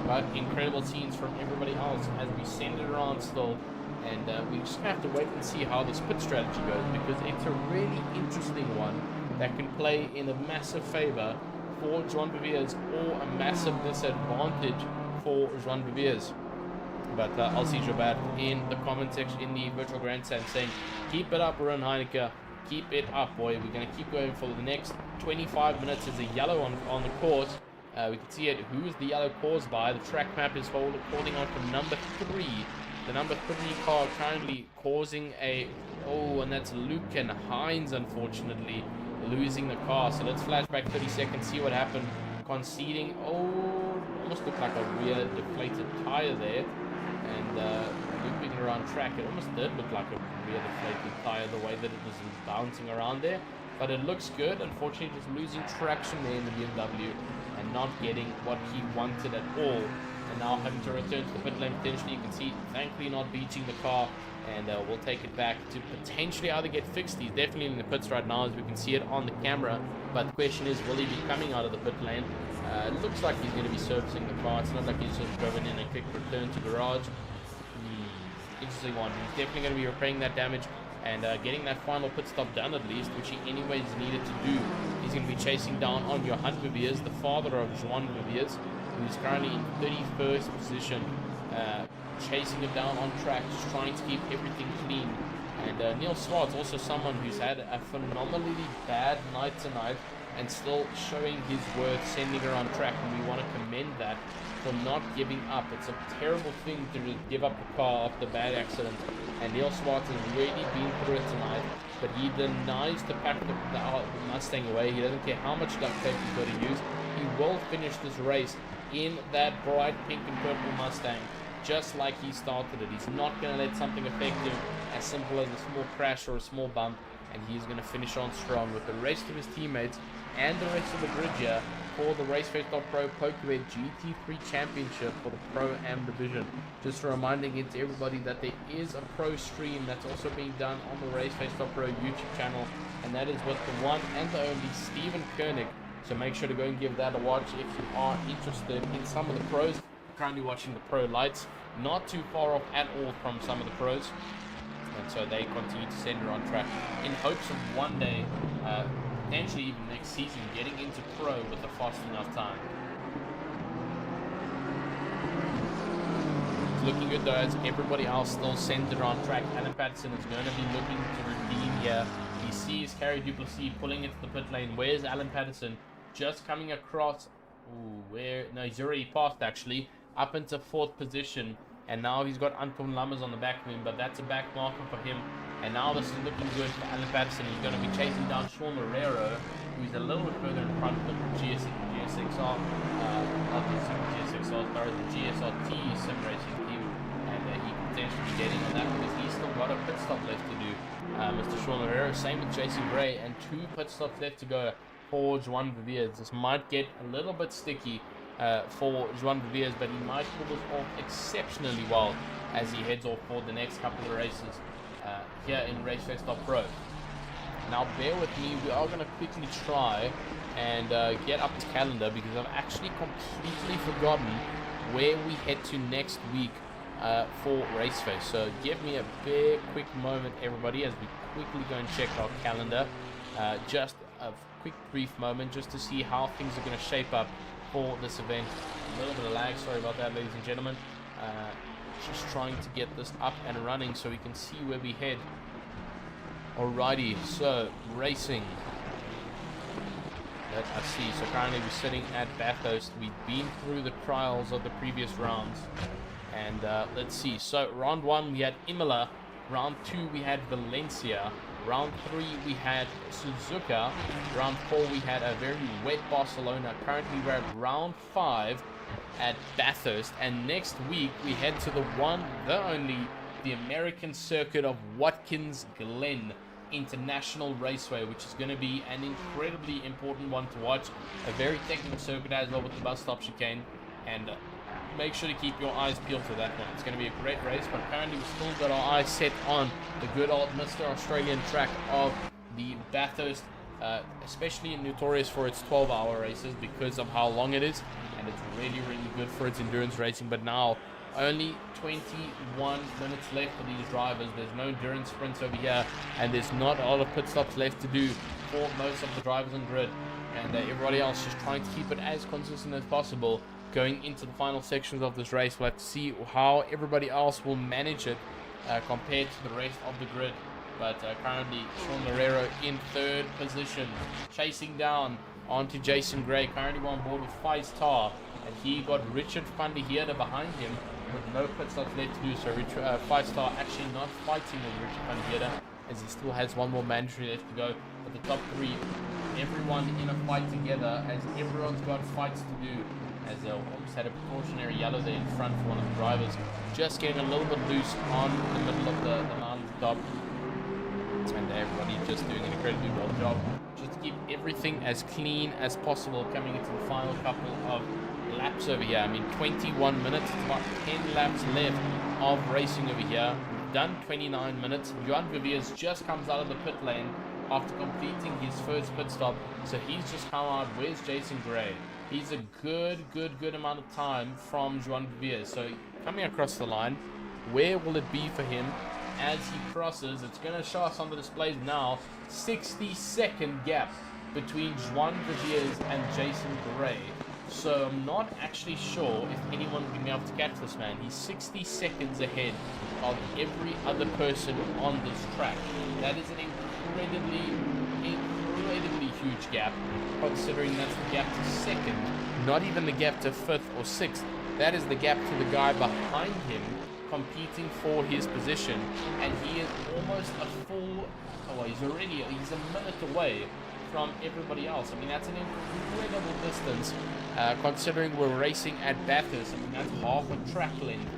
But incredible scenes from everybody else as we send it around still. And we just have to wait and see how this pit strategy goes, because it's a really interesting one that can play in a massive favor for Joan Beviers or a massive disadvantage for Joan Beviers. But I'll see Jobat in the comment section in the virtual grandstand saying, keep it up, Ruben Heineke. Keep it up, boy. We're going to keep going for the next 25 minutes. There's a yellow on the course. We can see it. Who is the yellow caused by? The track map is holding on for number 3. The number 3 car currently causing a... Oh, and that's Lucan Hines, unfortunately, losing the car. So let's flash back 30 seconds, see what happened. Conceding. Oh, almost looked like a rear deflated tire there. And looping around track, it almost did look like a rear deflated tire, the way that it was bouncing around there. But it looks good. Unfortunately, just losing traction there in the BMW and not getting what he wanted at all. And now having to return to the pit lane potentially. You can see, thankfully, not beating the car. And we'll take it back to potentially either get fixed. He's definitely in the pits right now, as we can see it on the camera. But the question is, will he be coming out of the pit lane? It looks like he's going to be servicing the car. It's not like he's just driven in a quick return to garage. Interesting one. He's definitely going to be repairing that damage and getting that final pit stop done at least, which he anyways needed to do. He's going to be chasing down on Johan Beviers, the father of Joan Beviers, who's currently in 31st position, chasing it down on track, just trying to keep everything clean. And Neil Swartz, also someone who's had a phenomenally bad night tonight and still showing his worth, sending around track, and we want to commend that for not giving up. It's a terrible thing to give up the car after a bad accident, and Neil Swartz has really been through it tonight, but he denies to pack the Mustang away. He doesn't care how much duct tape he's got to use. He will finish this race in that bright pink and purple Mustang, just like he started it. He's not going to let something affect him as simple as a small crash or a small bump, and he's going to finish on strong with the rest of his teammates and the rest of the grid here for the RaceFace.Pro PokerBet GT3 Championship for the Pro-Am division. Just reminding it to everybody that there is a pro stream that's also being done on the RaceFace.Pro YouTube channel, and that is with the one and the only Stephen Koenig. So make sure to go and give that a watch if you are interested in some of the pros currently watching the pro lights, not too far off at all from some of the pros. And so they continue to send her on track in hopes of one day, potentially even next season, getting into pro with a fast enough time. It's looking good though, as everybody else still sends her on track. Alan Patterson is going to be looking to redeem here. He sees Carrie Duplessis pulling into the pit lane. Where's Alan Patterson? Just coming across. Ooh, where? No, he's already passed actually, up into 4th position. And now he's got Anton Lammers on the back of him, but that's a back marker for him. And now this is looking good for Alan Patterson. He's going to be chasing down Sean Marrero, who's a little bit further in front of the GSXR, not the Super GSXR, sorry, the GSRT sim racing team. And he could potentially be getting on that because he's still got a pit stop left to do. Mr. Sean Marrero, same with Jason Gray, and 2 pit stops left to go for Juan Viviers. This might get a little bit sticky for Juan Viviers, but he might pull this off exceptionally well as he heads off for the next couple of races here in RaceFace.Pro. Now bear with me, we are going to quickly try and get up the calendar because I've actually completely forgotten where we head to next week for RaceFace. So give me a very quick moment, everybody, as we quickly go and check our calendar. Just a quick brief moment just to see how things are going to shape up for this event. A little bit of lag, sorry about that, ladies and gentlemen. Just trying to get this up and running so we can see where we head. Alrighty, so racing. Let us see. So currently we're sitting at Bathurst. We've been through the trials of the previous rounds, and let's see. So round 1 we had Imola. Round 2 we had Valencia. Round 3 we had Suzuka. Round 4 we had a very wet Barcelona. Currently we're at round 5 at Bathurst, and next week we head to the one, the only, the American circuit of Watkins Glen International Raceway, which is going to be an incredibly important one to watch. A very technical circuit as well with the bus stop chicane, and make sure to keep your eyes peeled for that one. It's going to be a great race, but apparently we've still got our eyes set on the good old Mr. Australian track of the Bathurst, especially notorious for its 12-hour races because of how long it is, and it's really, really good for its endurance racing. But now, only 21 minutes left for these drivers. There's no endurance sprints over here, and there's not a lot of pit stops left to do for most of the drivers on grid, and everybody else just trying to keep it as consistent as possible going into the final sections of this race. We'll have to see how everybody else will manage it compared to the rest of the grid. But currently Sean Marrero in 3rd position, chasing down onto Jason Gray, currently on board with Feistar, and he got Richard van der Heerde behind him with no pit stops left to do. So Feistar actually not fighting with Richard van der Heerde, as he still has one more mandatory left to go. But the top 3, everyone in a fight together, as everyone's got fights to do, as they almost had a precautionary yellow there in front for one of the drivers, just getting a little bit loose on the middle of the line at the top. And everybody just doing an incredibly well job just to keep everything as clean as possible coming into the final couple of laps over here. I mean, 21 minutes, it's about 10 laps left of racing over here. We've done 29 minutes. Juan Viviers just comes out of the pit lane after completing his first pit stop, so he's just come out. Where's Jason Gray? He's a good amount of time from Juan Viviers. So coming across the line, where will it be for him as he crosses? It's going to show us on the displays now, 60-second gap between Juan Viviers and Jason Gray. So I'm not actually sure if anyone can be able to catch this man. He's 60 seconds ahead of every other person on this track. That is an incredibly huge gap, considering that's the gap to second, not even the gap to 5th or 6th. That is the gap to the guy behind him competing for his position, and he is almost a full, he's a minute away from everybody else. I mean, that's an incredible distance, considering we're racing at Bathurst. I mean, that's half a track length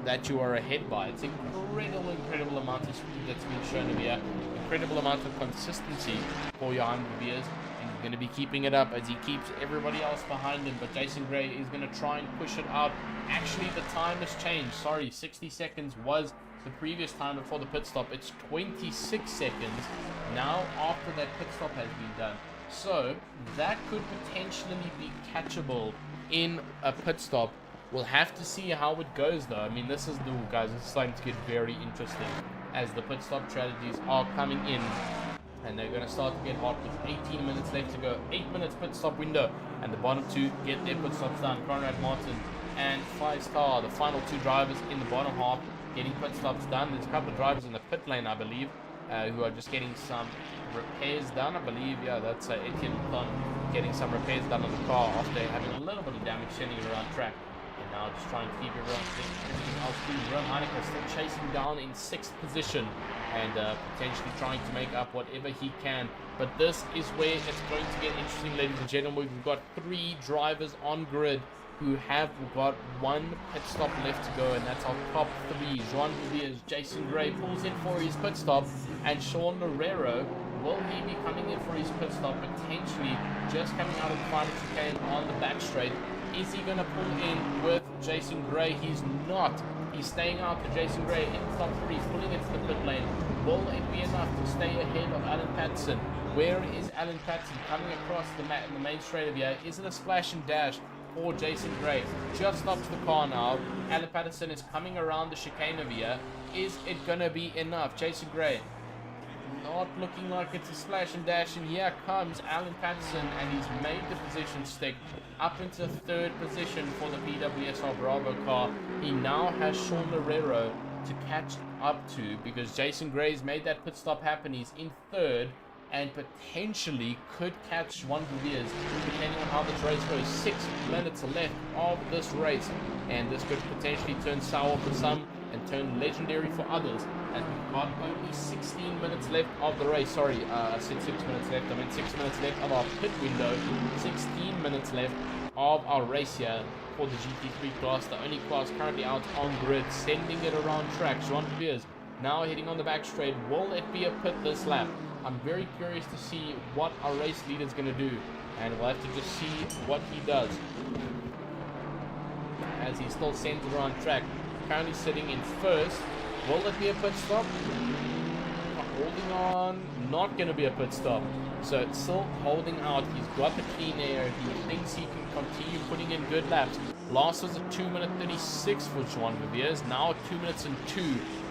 that you are ahead by. It's incredible amount of speed that's been shown over here. Incredible amount of consistency for Juan Viviers, and he's going to be keeping it up as he keeps everybody else behind him. But Jason Gray is going to try and push it out. Actually, the time has changed. Sorry, 60 seconds was the previous time before the pit stop. It's 26 seconds now after that pit stop has been done. So that could potentially be catchable in a pit stop We'll have to see how it goes, though. I mean, this is the guys. It's starting to get very interesting as the pit stop strategies are coming in, and they're going to start to get hot with 18 minutes left to go. 8 minutes pit stop window, and the bottom two get their pit stops done. Conrad Martin and 5-star, the final two drivers in the bottom half, getting pit stops done. There's a couple of drivers in the pit lane, I believe, who are just getting some repairs done. I believe, yeah, that's Etienne Mouton getting some repairs done on the car after having a little bit of damage sending it around track. And now just trying to keep everything else clean. Ron Heineken still chasing down in 6th position and potentially trying to make up whatever he can. But this is where it's going to get interesting, ladies and gentlemen. We've got 3 drivers on grid who have got 1 pit stop left to go, and that's our top 3. Joan Villiers, Jason Gray pulls in for his pit stop, and Sean Lorero, will he be coming in for his pit stop, potentially just coming out of the final chicane on the back straight? Is he going to pull in with Jason Gray? He's not. He's staying out to Jason Gray in the top 3, pulling into the pit lane. Will it be enough to stay ahead of Alan Patterson? Where is Alan Patterson coming across the main straight of here? Is it a splash and dash for Jason Gray? Just stops the car now. Alan Patterson is coming around the chicane over here. Is it going to be enough? Jason Gray not looking like it's a splash and dash, and here comes Alan Patterson, and he's made the position stick up into 3rd position for the PWSR Bravo car. He now has Sean Lorero to catch up to, because Jason Gray's made that pit stop happen. He's in 3rd and potentially could catch Juan Villiers depending on how this race goes. 6 minutes left of this race, and this could potentially turn sour for some and turn legendary for others, and we've got only 16 minutes left of the race. Sorry, I said 6 minutes left. I meant 6 minutes left of our pit window. 16 minutes left of our race here for the GT3 class, the only class currently out on grid, sending it around track. Joan Villiers now heading on the back straight. Will it be a pit this lap? I'm very curious to see what our race leader is going to do, and we'll have to just see what he does as he's still centered around track. Currently sitting in 1st. Will it be a pit stop? Holding on. Not going to be a pit stop. So it's still holding out. He's got the clean air. He thinks he can continue putting in good laps. Last was a 2-minute 36 for Juan Villiers. Now 2 minutes and 2.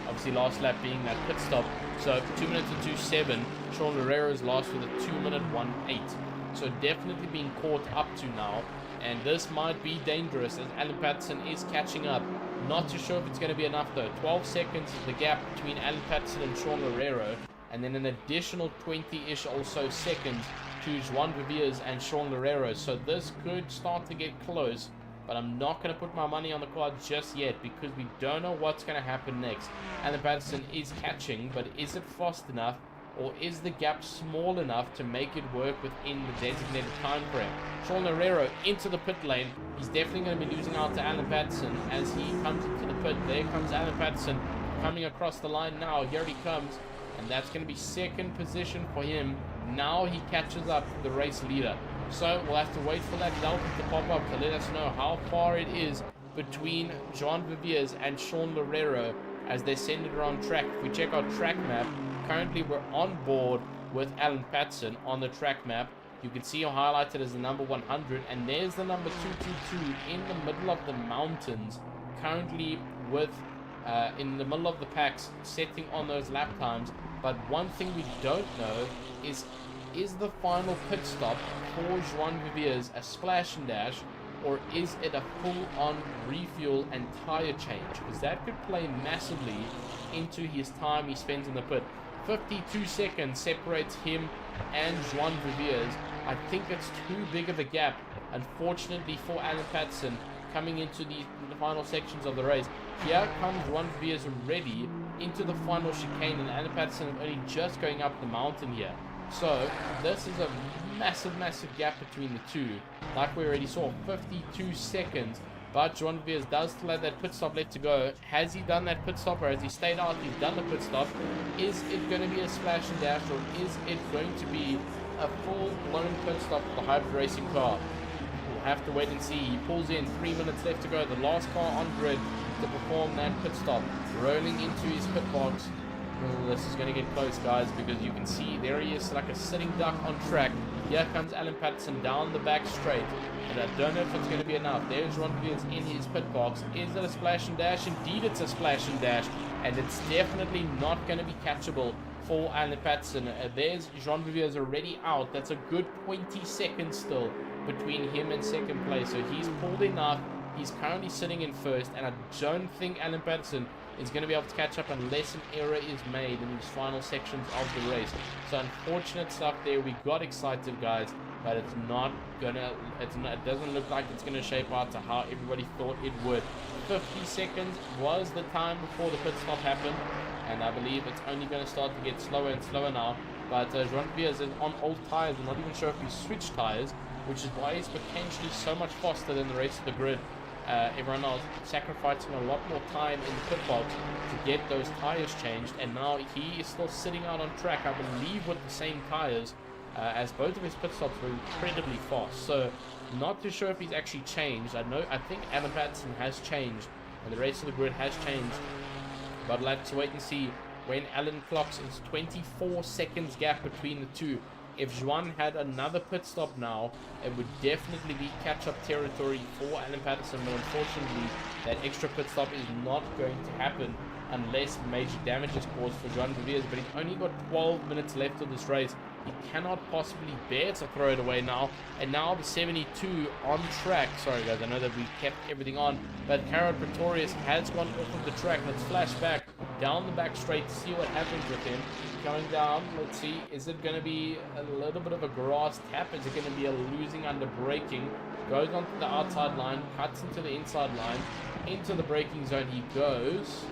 Obviously last lap being that pit stop. So 2 minutes and 2.7. Sean Lorero is last with a 2-minute 1.8. So definitely being caught up to now. And this might be dangerous as Alan Patterson is catching up. Not too sure if it's going to be enough though. 12 seconds is the gap between Alan Patterson and Sean Lorero. And then an additional 20-ish also seconds to Juan Villiers and Sean Lorero. So this could start to get close. But I'm not going to put my money on the card just yet, because we don't know what's going to happen next. Alan Patterson is catching, but is it fast enough? Or is the gap small enough to make it work within the designated time frame? Sean Lorero into the pit lane. He's definitely going to be losing out to Alan Patterson as he comes into the pit. There comes Alan Patterson coming across the line now. Here he comes. And that's going to be 2nd position for him. Now he catches up to the race leader. So we'll have to wait for that delta to pop up to let us know how far it is between Joan Villiers and Sean Lorero as they send it around track. If we check our track map, currently we're on board with Alan Patterson on the track map. You can see highlighted as the number 100, and there's the number 222 in the middle of the mountains, currently with in the middle of the packs, setting on those lap times. But one thing we don't know is the final pit stop for Juan Villiers a splash and dash, or is it a full-on refuel and tire change? Because that could play massively into his time he spends in the pit. 52 seconds separates him and Juan Villiers. I think it's too big of a gap, unfortunately, for Alan Patterson coming into the final sections of the race. Here comes Juan Villiers already into the final chicane, and Alan Patterson only just going up the mountain here. So this is a massive gap between the two. Like we already saw, 52 seconds. But Juan Villiers does still have that pit stop left to go. Has he done that pit stop, or has he stayed out? He's done the pit stop. Is it going to be a splash and dash, or is it going to be a full-blown pit stop for the hybrid racing car? We'll have to wait and see. He pulls in, 3 minutes left to go. The last car on grid to perform that pit stop. Rolling into his pit box. Oh, this is going to get close, guys, because you can see there he is like a sitting duck on track. Here comes Alan Patterson down the back straight. And I don't know if it's going to be enough. There's Ron Villiers in his pit box. Is it a splash and dash? Indeed, it's a splash and dash. And it's definitely not going to be catchable for Alan Patterson. There's Jean Villiers already out. That's a good 20 seconds still between him and second place. So he's pulled enough. He's currently sitting in first. And I don't think Alan Patterson is going to be able to catch up unless an error is made in these final sections of the race. So unfortunate stuff there. We got excited, guys, but it's not gonna, it doesn't look like it's gonna shape out to how everybody thought it would. 50 seconds was the time before the pit stop happened, and I believe it's only gonna start to get slower and slower now. But Jean Villiers is on old tires. I'm not even sure if he switched tires, which is why he's potentially so much faster than the rest of the grid. Everyone else sacrificing a lot more time in the pit box to get those tires changed, and now he is still sitting out on track, I believe, with the same tires, as both of his pit stops were incredibly fast. So not too sure if he's actually changed. I think Alan Patterson has changed and the rest of the grid has changed, but let's wait and see when Alan clocks his 24 seconds gap between the two. If Juan had another pit stop now, it would definitely be catch-up territory for Alan Patterson, but unfortunately, that extra pit stop is not going to happen unless major damage is caused for Juan Villiers. But he's only got 12 minutes left of this race. He cannot possibly bear to throw it away now. And now the 72 on track. Sorry, guys, I know that we kept everything on, but Carol Pretorius has gone off of the track. Let's flash back down the back straight to see what happens with him. Going down, let's see, is it going to be a little bit of a grass tap? Is it going to be a losing under braking? Goes onto the outside line, cuts into the inside line, into the braking zone he goes,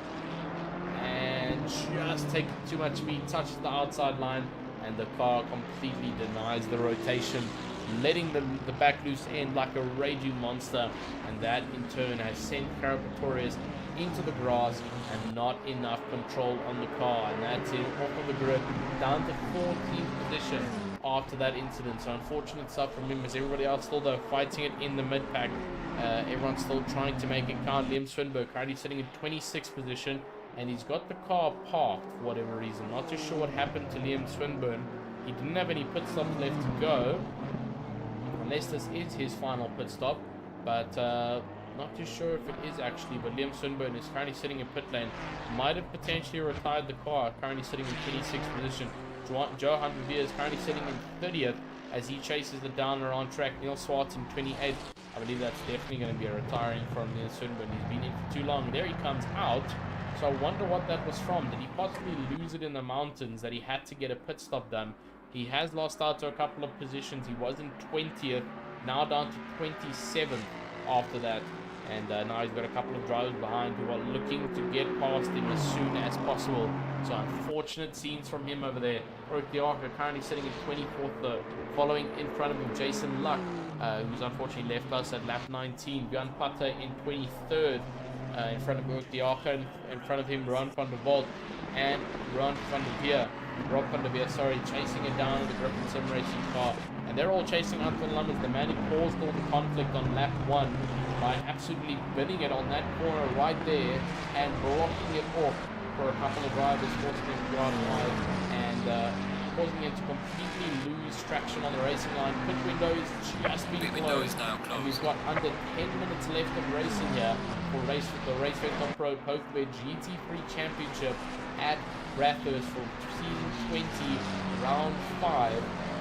and just taking too much speed, touches the outside line, and the car completely denies the rotation, letting the back loose end like a raging monster, and that in turn has sent Carol Pretorius into the grass and not enough control on the car, and that's him off of the grid down to 14th position after that incident. So unfortunate stuff from him, as everybody else still though fighting it in the mid-pack. Everyone's still trying to make it count. Liam Swinburne currently sitting in 26th position, and he's got the car parked for whatever reason. Not too sure what happened to Liam Swinburne. He didn't have any pit stops left to go, unless this is his final pit stop, but not too sure if it is actually. But Liam Swinburne is currently sitting in pit lane, might have potentially retired the car, currently sitting in 26th position. Johan Revere is currently sitting in 30th as he chases the down around track. Neil Swartz in 28th. I believe that's definitely going to be a retiring from Liam Swinburne. He's been in for too long. There he comes out. So I wonder what that was from. Did he possibly lose it in the mountains that he had to get a pit stop done? He has lost out to a couple of positions. He was in 20th, now down to 27th after that. And now he's got a couple of drivers behind who are looking to get past him as soon as possible. So unfortunate scenes from him over there. Roke Diarca currently sitting in 24th though. Following in front of him, Jason Luck, who's unfortunately left us at lap 19. Björn Putter in 23rd. In front of Roke Diarca. In front of him, Ron van der Walt and Ron van der Veer. Rob van der Veer, sorry, chasing it down with the Griffin Sim Racing car. And they're all chasing Anton Lummers, the man who caused all the conflict on lap 1 by absolutely binning it on that corner right there and blocking it off for a couple of drivers, forcing him to go out wide and causing him to completely lose traction on the racing line. Pit window is just being closed, and we've got under 10 minutes left of racing here for the RaceFace.Pro PokerBet GT3 Championship at Bathurst for season 20, round 5,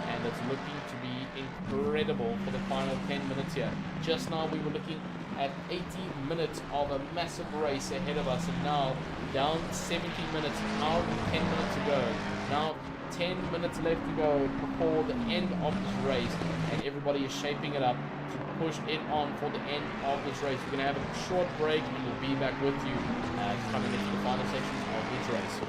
and it's looking to be incredible for the final 10 minutes here. Just now we were looking at 80 minutes of a massive race ahead of us, and now down 70 minutes, now 10 minutes to go. Now 10 minutes left to go before the end of this race, and everybody is shaping it up to push it on for the end of this race. We're going to have a short break, and we'll be back with you coming into the final sections of this race.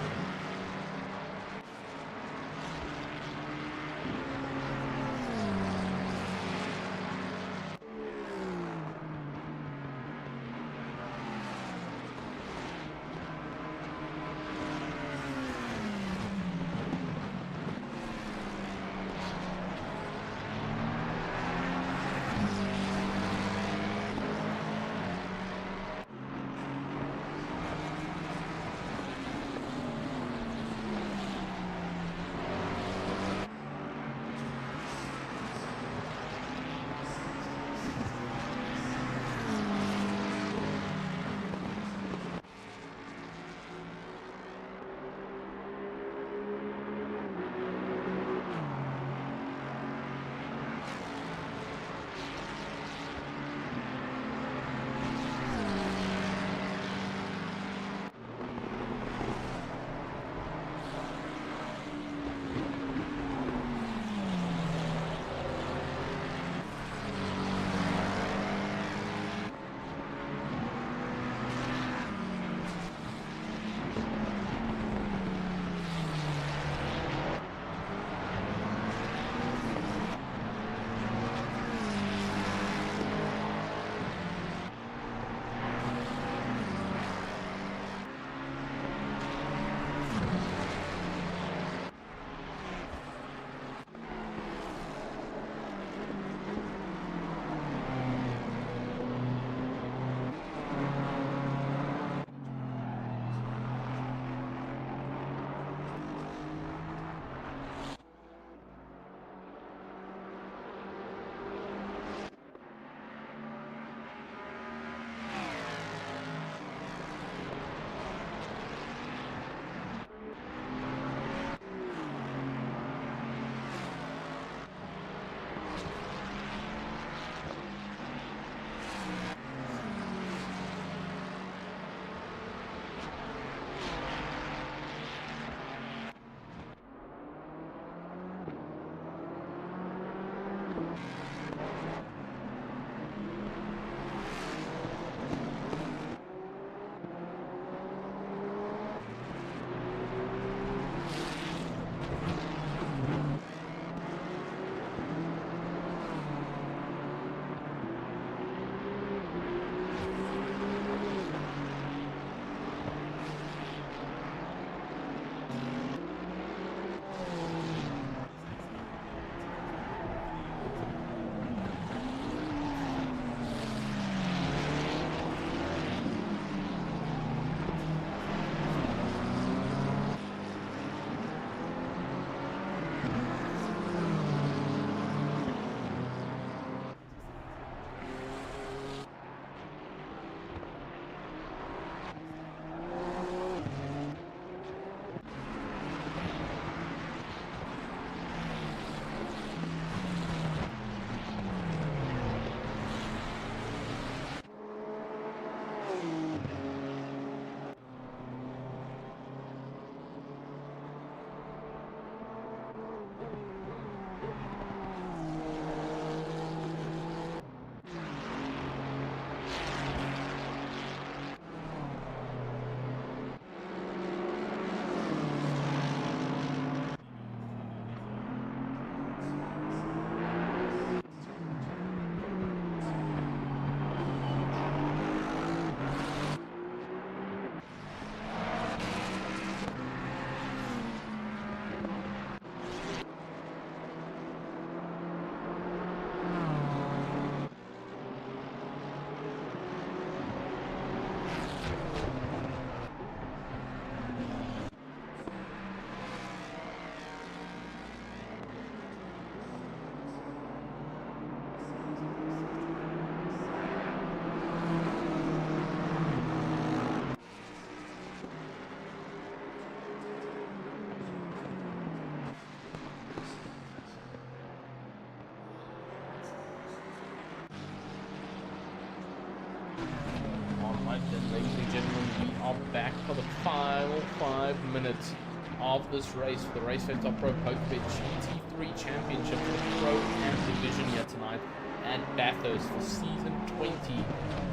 And ladies and gentlemen, we are back for the final 5 minutes of this race for the RaceFace.Pro PokerBet GT3 Championship for the Pro and Division here tonight at Bathurst for Season 20,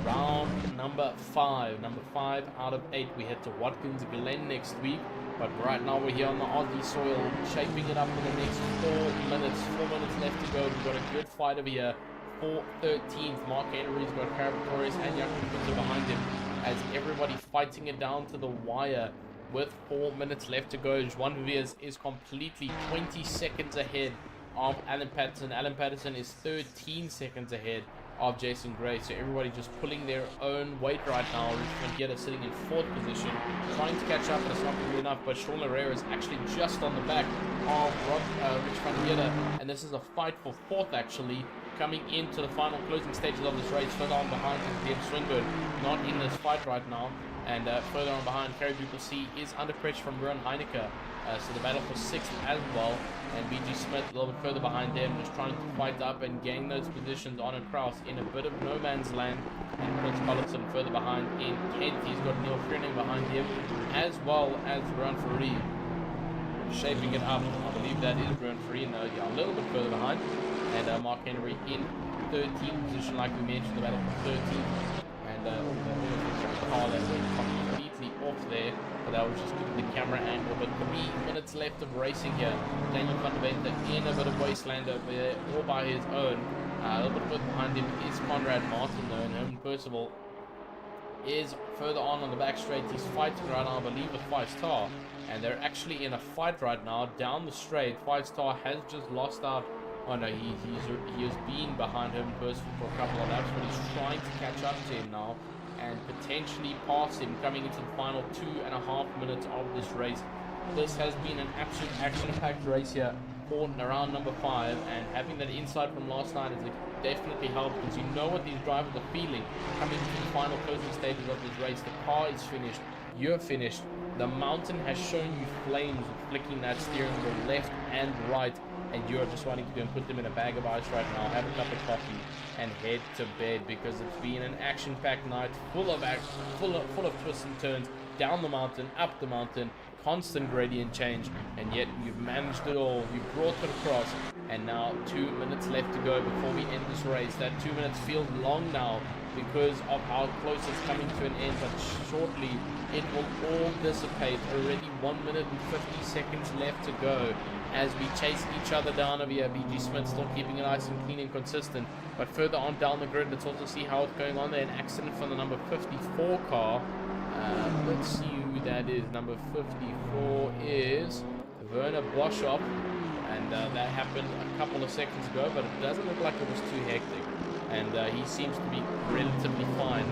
round number 5. Number 5 out of 8. We head to Watkins Glen next week, but right now we're here on the Aussie soil, shaping it up for the next 4 minutes. 4 minutes left to go. We've got a good fight over here. 4-13th, Mark Henry's got Carapatorius and Yakuza behind him as everybody fighting it down to the wire with 4 minutes left to go. Juan Viviers is completely 20 seconds ahead of Alan Patterson. Alan Patterson is 13 seconds ahead of Jason Gray, so everybody just pulling their own weight right now. Rich Van sitting in 4th position, trying to catch up, but it's not going to be enough. But Sean Herrera is actually just on the back of Rich Van, and this is a fight for 4th actually, coming into the final closing stages of this race. Further on behind is Deb Swinburne, not in this fight right now, and further on behind, Kerry Duplessis is under pressure from Ruan Heineke, so the battle for 6th as well. And BG Smith a little bit further behind them, just trying to fight up and gain those positions on and Kraus in a bit of no man's land. And Chris Collison further behind in 10th. He's got Neil Frenning behind him, as well as Ruan Ferry shaping it up. I believe that is Ruan Ferry, no, yeah, a little bit further behind. And Mark Henry in 13th position, like we mentioned, the battle for 13th. And the car that went completely off there, but that was just giving the camera angle. But 3 minutes left of racing here. Daniel van der Venter in a bit of wasteland over there, all by his own. A little bit further behind him is Conrad Martin, though, and Herman Percival is further on the back straight. He's fighting right now, I believe, with 5-star, and they're actually in a fight right now down the straight. 5-star has just lost out. Oh no, he has been behind him Percival for a couple of laps, but he's trying to catch up to him now and potentially pass him coming into the final 2.5 minutes of this race. This has been an absolute action-packed race here for round number 5, and having that insight from last night has definitely helped, because you know what these drivers are feeling coming to the final closing stages of this race. The car is finished, you're finished, the mountain has shown you flames flicking that steering wheel left and right, and you're just wanting to go and put them in a bag of ice right now, have a cup of coffee, and head to bed, because it's been an action-packed night full of twists and turns, down the mountain, up the mountain, constant gradient change, and yet you've managed it all. You've brought it across, and now 2 minutes left to go before we end this race. That 2 minutes feels long now because of how close it's coming to an end, but shortly it will all dissipate. Already 1 minute and 50 seconds left to go as we chase each other down over here. BG Smith still keeping it nice and clean and consistent, but further on down the grid, let's also see how it's going on there. An accident from the number 54 car. Let's see who that is. Number 54 is Werner Boschop, and that happened a couple of seconds ago, but it doesn't look like it was too hectic, and he seems to be relatively fine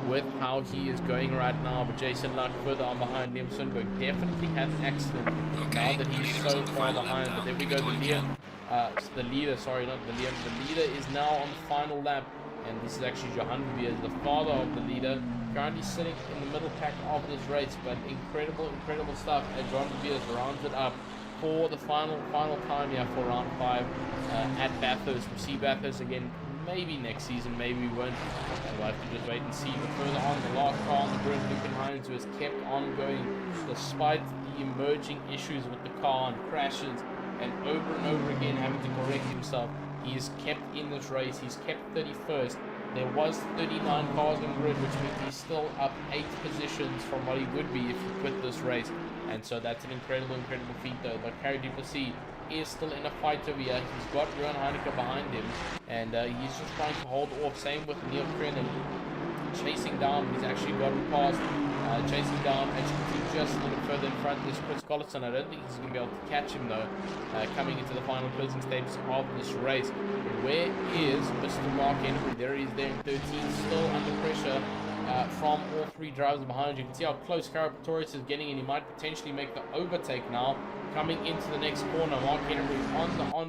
with how he is going right now. But Jason Luck further on behind Liam Sundberg definitely had an accident now that he's so far behind. But there we go, the leader is now on the final lap, and this is actually Johan Viviers, the father of the leader, currently sitting in the middle pack of this race. But incredible stuff as Johan Viviers rounds it up for the final time here for round 5 at Bathurst. We'll see Bathurst again maybe next season, maybe we won't, and we'll have to just wait and see. But further on, the last car on the grid, Lucan Hines, who has kept on going despite the emerging issues with the car and crashes, and over again having to correct himself. He is kept in this race. He's kept 31st. There was 39 cars on grid, which means he's still up 8 positions from what he would be if he quit this race. And so that's an incredible feat though. But Kerry Duplessis is still in a fight over here. He's got Ruan Heineke behind him, and he's just trying to hold off. Same with Neil Crennan chasing down. He's actually gotten past, chasing down, as you can see just a little further in front is Chris Collison. I don't think he's going to be able to catch him though, coming into the final closing stages of this race. Where is Mr. Mark Henry? There he is there in 13, still under pressure from all 3 drivers behind. You can see how close Carapatorius is getting, and he might potentially make the overtake now coming into the next corner. Mark Henry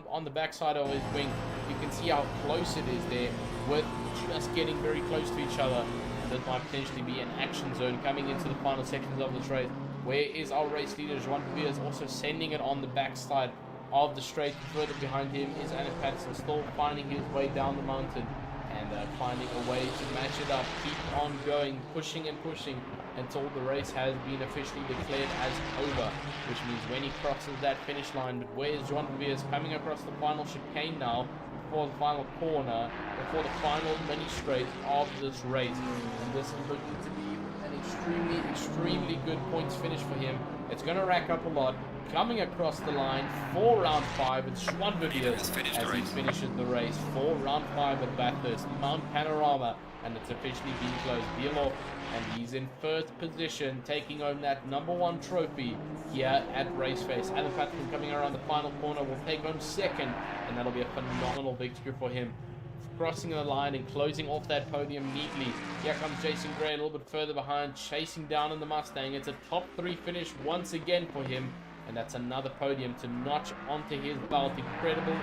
on the backside of his wing. You can see how close it is there, with just getting very close to each other. And this might potentially be an action zone coming into the final sections of this race. Where is our race leader? Juan Viviers also sending it on the backside of the straight. Further behind him is Alan Patterson, still finding his way down the mountain. and finding a way to match it up, keep on going, pushing and pushing until the race has been officially declared as over, which means when he crosses that finish line. But where's Joan Viviers coming across the final chicane now, before the final corner, before the final mini straight of this race, and this is looking to be an extremely good points finish for him. It's going to rack up a lot. Coming across the line for round 5, it's Joan Viviers as he finishes the race for round 5 at Bathurst, Mount Panorama, and it's officially being closed. Deal and he's in first position, taking home that #1 trophy here at RaceFace. Alan Patterson coming around the final corner will take home second, and that'll be a phenomenal victory for him. Crossing the line and closing off that podium neatly. Here comes Jason Gray a little bit further behind, chasing down in the Mustang. It's a top 3 finish once again for him, and that's another podium to notch onto his belt. Incredible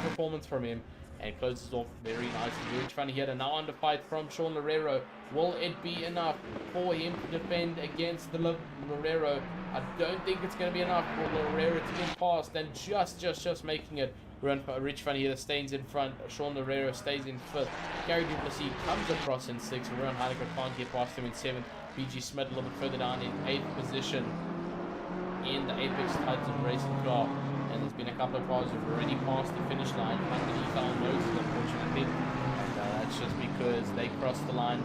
performance from him, and closes off very nicely. Rich funny here, and now under fight from Sean Loureiro. Will it be enough for him to defend against the Loureiro? I don't think it's going to be enough for Loureiro to get past, and just making it. Rich funny here stays in front. Sean Loureiro stays in 5th. Gary Duplessis comes across in 6th. Ruan Heinecker can't get past him in 7th. BG Smith a little bit further down in 8th position in the Apex Titan racing car. And there's been a couple of cars who've already passed the finish line underneath our noses, unfortunately. And that's just because they crossed the line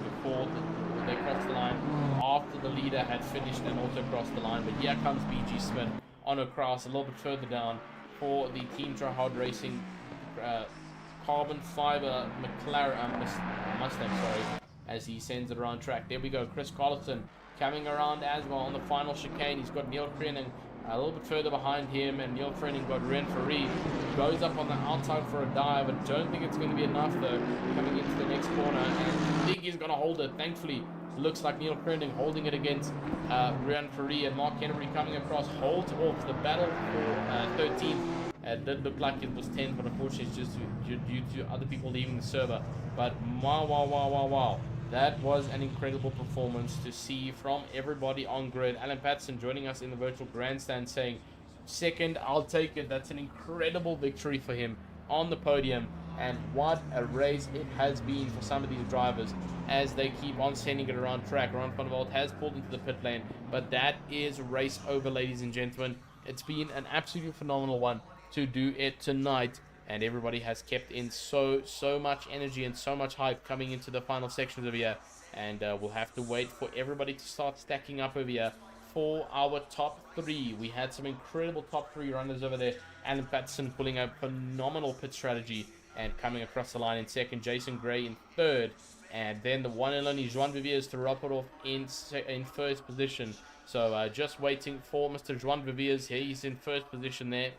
after the leader had finished and also crossed the line. But here comes BG Smith on across a little bit further down for the Team Tryhard Racing carbon fiber Mustang, as he sends it around track. There we go. Chris Carlton coming around as well on the final chicane. He's got Neil Krenning a little bit further behind him, and Neil Krenning got Rian Ferry. Goes up on the outside for a dive. I don't think it's going to be enough though, coming into the next corner, and I think he's going to hold it. Thankfully, looks like Neil Krenning holding it against Rian Ferry, and Mark Henry coming across, holds off the battle for 13th. It did look like it was 10th, but unfortunately it's just due to other people leaving the server. But wow. That was an incredible performance to see from everybody on grid. Alan Patterson joining us in the virtual grandstand saying, second, I'll take it. That's an incredible victory for him on the podium. And what a race it has been for some of these drivers as they keep on sending it around track. Ron van der Walt has pulled into the pit lane, but that is race over, ladies and gentlemen. It's been an absolutely phenomenal one to do it tonight. And everybody has kept in so much energy and so much hype coming into the final sections over here. And we'll have to wait for everybody to start stacking up over here for our top 3. We had some incredible top 3 runners over there. Alan Patterson pulling a phenomenal pit strategy and coming across the line in 2nd. Jason Gray in 3rd. And then the one and only Joan Viviers to wrap it off in 1st position. So just waiting for Mr. Joan Viviers here. He's in 1st position there.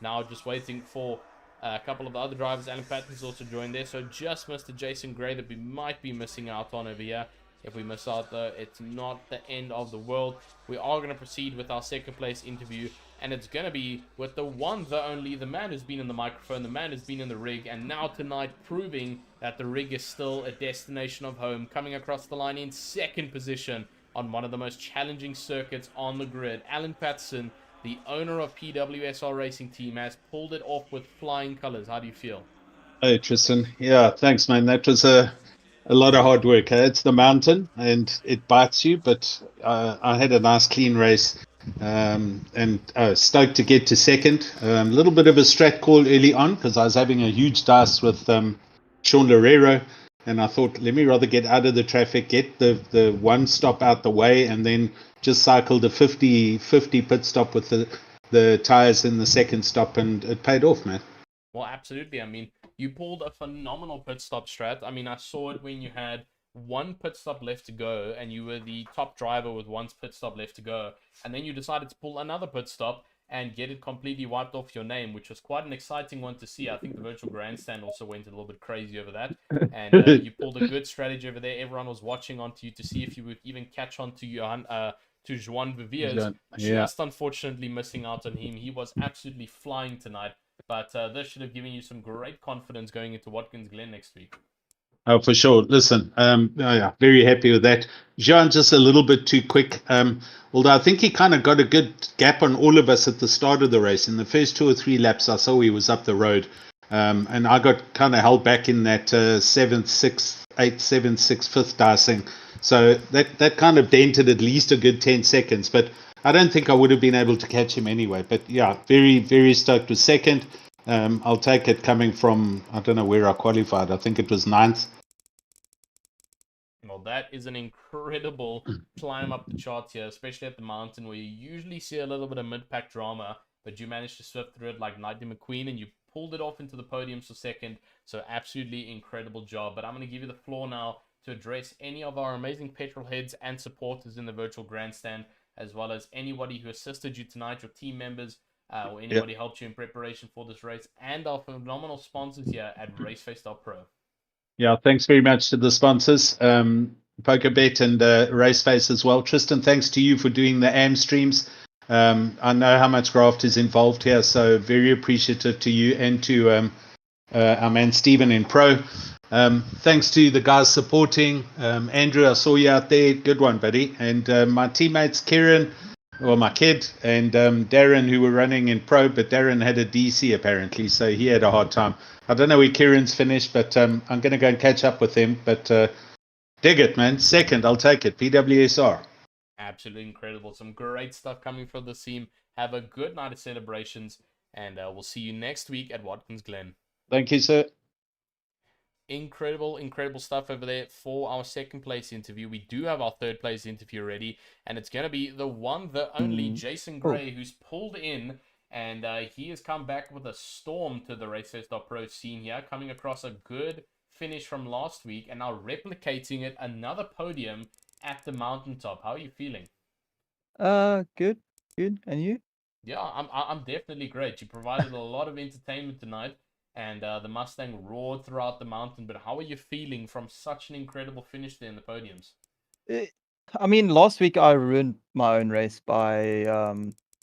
Now just waiting for a couple of the other drivers. Alan Patterson's also joined there, so just Mr. Jason Gray that we might be missing out on over here. If we miss out though, it's not the end of the world. We are going to proceed with our 2nd place interview, and it's going to be with the one, the only, the man who's been in the microphone, the man who's been in the rig, and now tonight proving that the rig is still a destination of home, coming across the line in 2nd position on one of the most challenging circuits on the grid. Alan Patterson, the owner of PWSR Racing Team, has pulled it off with flying colors. How do you feel? Hey, Tristan. Yeah, thanks, man. That was a lot of hard work. It's the mountain, and it bites you, but I had a nice, clean race, and stoked to get to 2nd. A little bit of a strat call early on because I was having a huge dice with Sean Loureiro, and I thought, let me rather get out of the traffic, get the one stop out the way, and then just cycled a 50-50 pit stop with the tires in the 2nd stop, and it paid off, man. Well, absolutely. I mean, you pulled a phenomenal pit stop strat. I mean, I saw it when you had one pit stop left to go, and you were the top driver with one pit stop left to go, and then you decided to pull another pit stop and get it completely wiped off your name, which was quite an exciting one to see. I think the virtual grandstand also went a little bit crazy over that, and you pulled a good strategy over there. Everyone was watching onto you to see if you would even catch on to Joan Viviers. Just unfortunately missing out on him. He was absolutely flying tonight, but this should have given you some great confidence going into Watkins Glen next week. Oh, for sure. Listen, very happy with that. Jean, just a little bit too quick. Although I think he kind of got a good gap on all of us at the start of the race. In the first 2 or 3 laps, I saw he was up the road. And I got kind of held back in that 7th, 6th, 8th, 7th, 6th, 5th dicing. So that kind of dented at least a good 10 seconds. But I don't think I would have been able to catch him anyway. But yeah, very, very stoked with second. I'll take it coming from, I don't know where I qualified. I think it was 9th. Well, that is an incredible climb up the charts here, especially at the mountain where you usually see a little bit of mid-pack drama, but you managed to swift through it like Nightly McQueen and you pulled it off into the podiums for second. So absolutely incredible job. But I'm going to give you the floor now to address any of our amazing petrol heads and supporters in the virtual grandstand, as well as anybody who assisted you tonight, your team members, or anybody helped you in preparation for this race, and our phenomenal sponsors here at RaceFace.Pro. Yeah, thanks very much to the sponsors, PokerBet and RaceFace as well. Tristan, thanks to you for doing the AM streams. I know how much graft is involved here, so very appreciative to you and to our man Stephen in Pro. Thanks to the guys supporting. Andrew, I saw you out there. Good one, buddy. And my teammates, Kieran, well, my kid, and Darren, who were running in Pro, but Darren had a DC apparently, so he had a hard time. I don't know where Kieran's finished, but I'm going to go and catch up with him. But dig it, man. Second, I'll take it. PWSR. Absolutely incredible. Some great stuff coming from the team. Have a good night of celebrations, and we'll see you next week at Watkins Glen. Thank you, sir. Incredible stuff over there for our second place interview. We do have our third place interview ready, and it's going to be the one, the only Jason Gray, who's pulled in, and he has come back with a storm to the RaceFace.Pro scene here, coming across a good finish from last week, and now replicating it, another podium at the mountaintop. How are you feeling? Good. And you? Yeah, I'm definitely great. You provided a lot of entertainment tonight, and the Mustang roared throughout the mountain. But how are you feeling from such an incredible finish there in the podiums? I mean, last week I ruined my own race by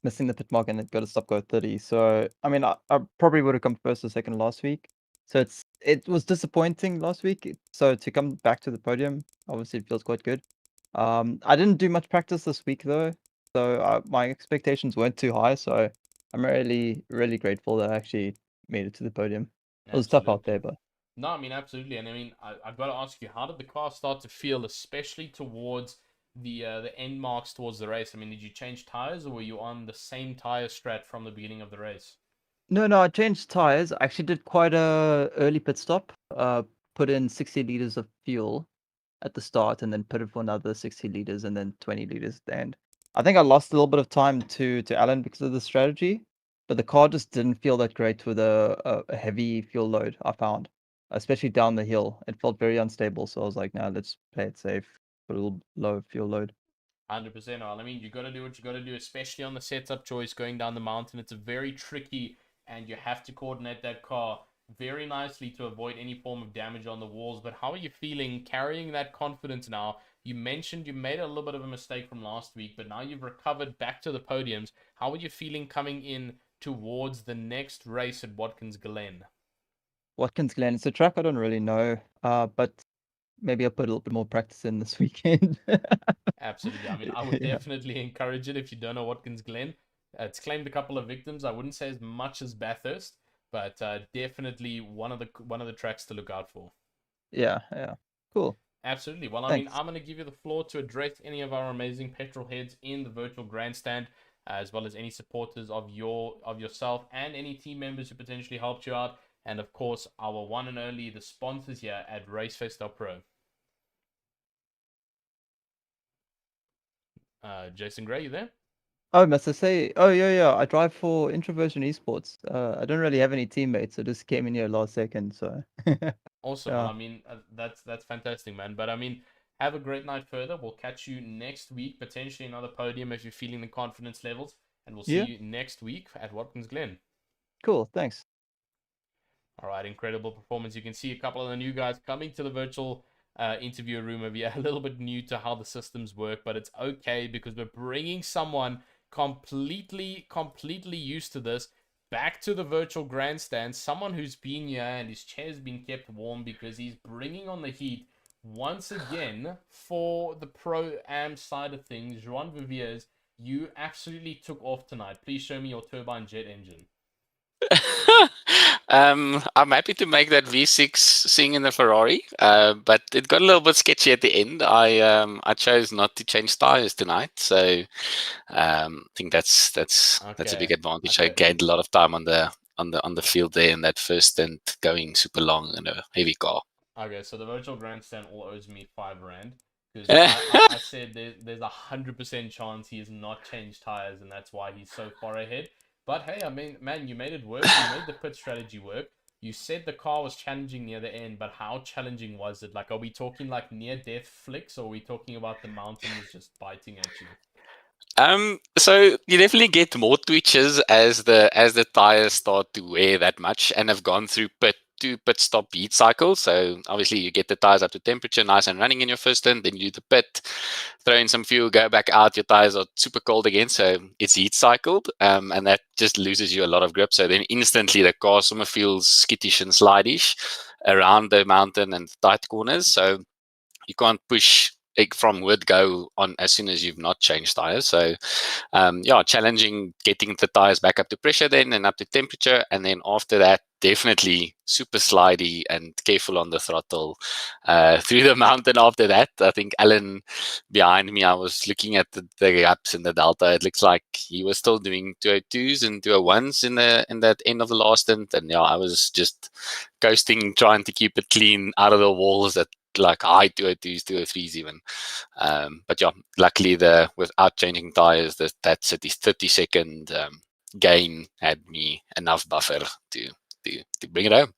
missing the pit mark and it got a stop go 30. So I mean, I probably would have come first or second last week. So it was disappointing last week. So to come back to the podium, obviously it feels quite good. I didn't do much practice this week though, so my expectations weren't too high. So I'm really grateful that I actually made it to the podium. It was tough out there, but No, I mean, absolutely. And I mean, I've got to ask you, how did the car start to feel, especially towards the end marks towards the race? I mean, did you change tires, or were you on the same tire strat from the beginning of the race? no, I changed tires. I actually did quite a early pit stop. Put in 60 liters of fuel at the start, and then put it for another 60 liters, and then 20 liters at the end. I think I lost a little bit of time to Alan because of the strategy, but the car just didn't feel that great with a heavy fuel load. I found, especially down the hill, it felt very unstable. So I was like, "Now let's play it safe, put a little low fuel load." 100%. I mean, you got to do what you got to do, especially on the setup choice going down the mountain. It's a very tricky, and you have to coordinate that car very nicely to avoid any form of damage on the walls. But how are you feeling carrying that confidence now? You mentioned you made a little bit of a mistake from last week, but now you've recovered back to the podiums. How are you feeling coming in towards the next race at Watkins Glen? Watkins Glen, it's a track I don't really know, but maybe I'll put a little bit more practice in this weekend. Absolutely. I mean, I would Yeah. definitely encourage it if you don't know Watkins Glen. It's claimed a couple of victims. I wouldn't say as much as Bathurst, but definitely one of the tracks to look out for. Yeah. Cool. Absolutely. Well, I mean, Thanks. I'm going to give you the floor to address any of our amazing petrol heads in the virtual grandstand, as well as any supporters of yourself and any team members who potentially helped you out, and of course, our one and only the sponsors here at RaceFace.Pro. Jason Gray, you there? Oh, must I say? Oh, yeah. I drive for Introversion Esports. I don't really have any teammates, so just came in here last second. So Awesome. Well, yeah, I mean, that's fantastic, man. But I mean, have a great night further. We'll catch you next week, potentially another podium if you're feeling the confidence levels, and we'll see yeah. you next week at Watkins Glen. Cool. Thanks. All right, incredible performance. You can see a couple of the new guys coming to the virtual interview room over here. A little bit new to how the systems work, but it's okay because we're bringing someone completely used to this back to the virtual grandstand. Someone who's been here and his chair's been kept warm because he's bringing on the heat once again for the pro-am side of things. Juan Viviers, you absolutely took off tonight. Please show me your turbine jet engine. I'm happy to make that V6 sing in the Ferrari, but it got a little bit sketchy at the end. I chose not to change tires tonight, so I think that's a big Okay. advantage. I Okay. gained a lot of time on the field there in that first stint, going super long in a heavy car. Okay, so the virtual grandstand all owes me £5 because I said there's 100% chance he has not changed tires and that's why he's so far ahead. But hey, I mean, man, you made it work. You made the pit strategy work. You said the car was challenging near the end, but how challenging was it? Like, are we talking like near death flicks, or are we talking about the mountain was just biting at you? So you definitely get more twitches as the tires start to wear that much and have gone through pit stop heat cycle. So obviously you get the tires up to temperature, nice and running in your first stint, then you do the pit, throw in some fuel, go back out, your tires are super cold again. So it's heat cycled, and that just loses you a lot of grip. So then instantly the car summer feels skittish and slidish around the mountain and tight corners. So you can't push from word go on as soon as you've not changed tires. So yeah, challenging getting the tires back up to pressure then and up to temperature, and then after that definitely super slidey and careful on the throttle through the mountain. After that, I think Alan behind me, I was looking at the gaps in the delta. It looks like he was still doing 202s and 201s in that end of the last stint, and yeah, I was just coasting, trying to keep it clean out of the walls at like high 202s, 203s even. But yeah, luckily without changing tires, that 30-second gain had me enough buffer to bring it home.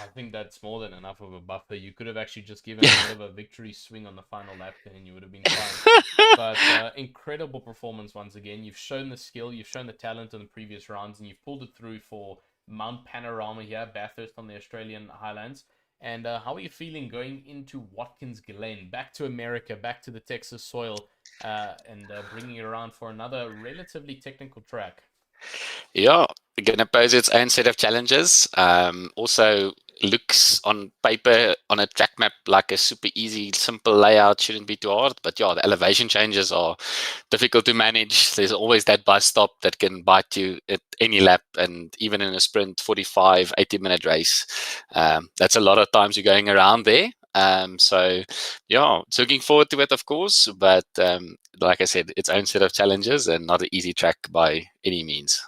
I think that's more than enough of a buffer. You could have actually just given a bit of a victory swing on the final lap there and you would have been fine. But incredible performance once again. You've shown the skill, you've shown the talent in the previous rounds, and you've pulled it through for Mount Panorama here, Bathurst on the Australian Highlands. And how are you feeling going into Watkins Glen, back to America, back to the Texas soil, and bringing it around for another relatively technical track? Yeah, going to pose its own set of challenges. Also, looks on paper on a track map like a super easy, simple layout, shouldn't be too hard. But yeah, the elevation changes are difficult to manage. There's always that bus stop that can bite you at any lap, and even in a sprint, 45, 80-minute race. That's a lot of times you're going around there. So yeah, it's looking forward to it, of course. But like I said, its own set of challenges and not an easy track by any means.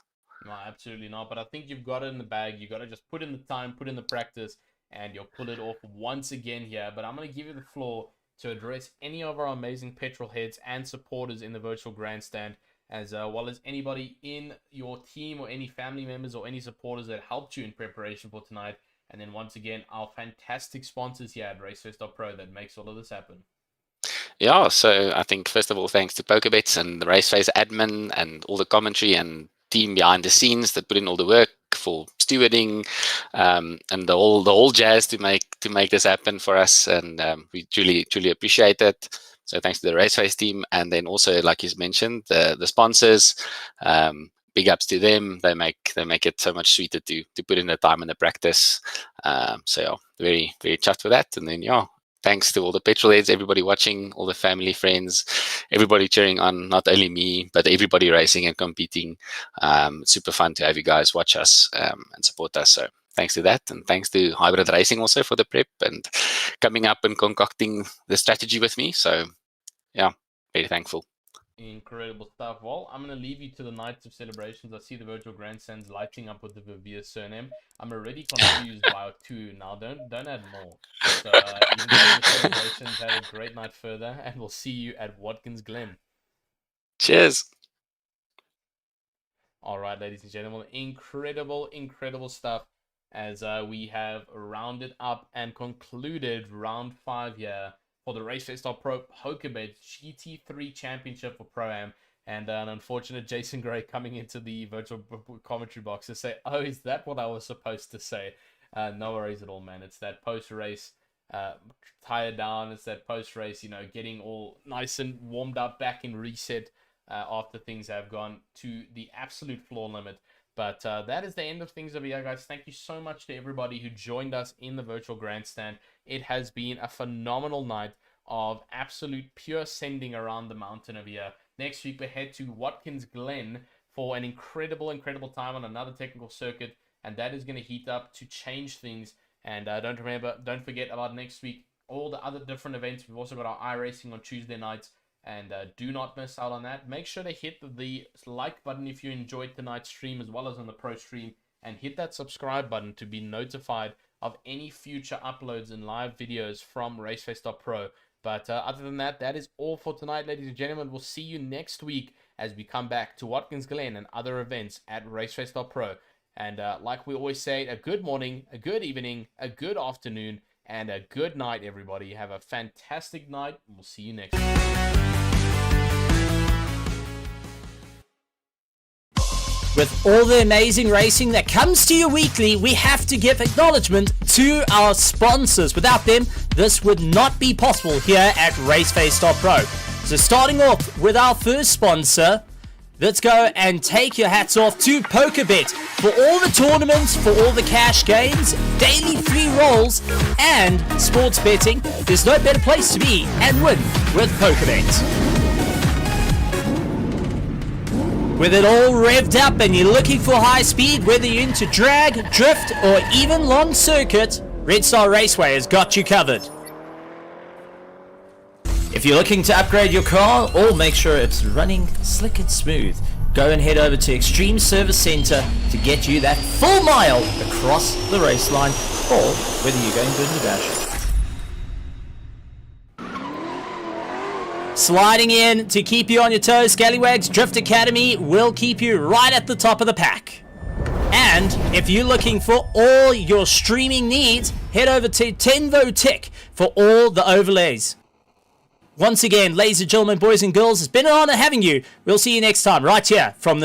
No, absolutely not. But I think you've got it in the bag. You got to just put in the time, put in the practice, and you'll pull it off once again here. But I'm going to give you the floor to address any of our amazing petrol heads and supporters in the virtual grandstand, as well as anybody in your team or any family members or any supporters that helped you in preparation for tonight. And then once again, our fantastic sponsors here at RaceFace.Pro that makes all of this happen. Yeah, so I think first of all, thanks to PokerBet and the RaceFace admin and all the commentary and team behind the scenes that put in all the work for stewarding and the whole jazz to make this happen for us, and we truly appreciate it. So thanks to the RaceFace team, and then also, like you mentioned, the sponsors. Big ups to them. They make it so much sweeter to put in the time and the practice. So yeah, very chuffed with that. And then yeah, thanks to all the petrol heads, everybody watching, all the family, friends, everybody cheering on, not only me, but everybody racing and competing. Super fun to have you guys watch us and support us. So thanks to that. And thanks to Hybrid Racing also for the prep and coming up and concocting the strategy with me. So yeah, very thankful. Incredible stuff. Well, I'm going to leave you to the nights of celebrations. I see the virtual grandstands lighting up with the Verviers surname. I'm already confused by two now. Don't add more. So enjoy your celebrations. Have a great night further, and we'll see you at Watkins Glen. Cheers. All right, ladies and gentlemen, incredible stuff as we have rounded up and concluded round 5 here for the RaceFace.Pro PokerBet GT3 Championship for Pro-Am. And an unfortunate Jason Gray coming into the virtual commentary box to say, oh, is that what I was supposed to say? No worries at all, man. It's that post-race tire down. It's that post-race, getting all nice and warmed up back in reset after things have gone to the absolute floor limit. But that is the end of things over here, guys. Thank you so much to everybody who joined us in the virtual grandstand. It has been a phenomenal night of absolute pure sending around the mountain over here. Next week, we head to Watkins Glen for an incredible time on another technical circuit. and that is going to heat up to change things. And don't forget about next week, all the other different events. We've also got our iRacing on Tuesday nights, and do not miss out on that. Make sure to hit the like button if you enjoyed tonight's stream, as well as on the pro stream, and hit that subscribe button to be notified of any future uploads and live videos from RaceFace.Pro. But other than that, that is all for tonight, ladies and gentlemen. We'll see you next week as we come back to Watkins Glen and other events at RaceFace.Pro. And like we always say, a good morning, a good evening, a good afternoon, and a good night, everybody. Have a fantastic night, and we'll see you next week. With all the amazing racing that comes to you weekly, we have to give acknowledgement to our sponsors. Without them, this would not be possible here at RaceFace.Pro. So starting off with our first sponsor, let's go and take your hats off to PokerBet. For all the tournaments, for all the cash games, daily free rolls, and sports betting, there's no better place to be and win with PokerBet. With it all revved up and you're looking for high speed, whether you're into drag, drift, or even long circuit, Red Star Raceway has got you covered. If you're looking to upgrade your car or make sure it's running slick and smooth, go and head over to Extreme Service Center to get you that full mile across the race line, or whether you're going good in the dash. Sliding in to keep you on your toes, Scallywags Drift Academy will keep you right at the top of the pack. And if you're looking for all your streaming needs, head over to Tenvo Tech for all the overlays. Once again, ladies and gentlemen, boys and girls, it's been an honor having you. We'll see you next time right here from the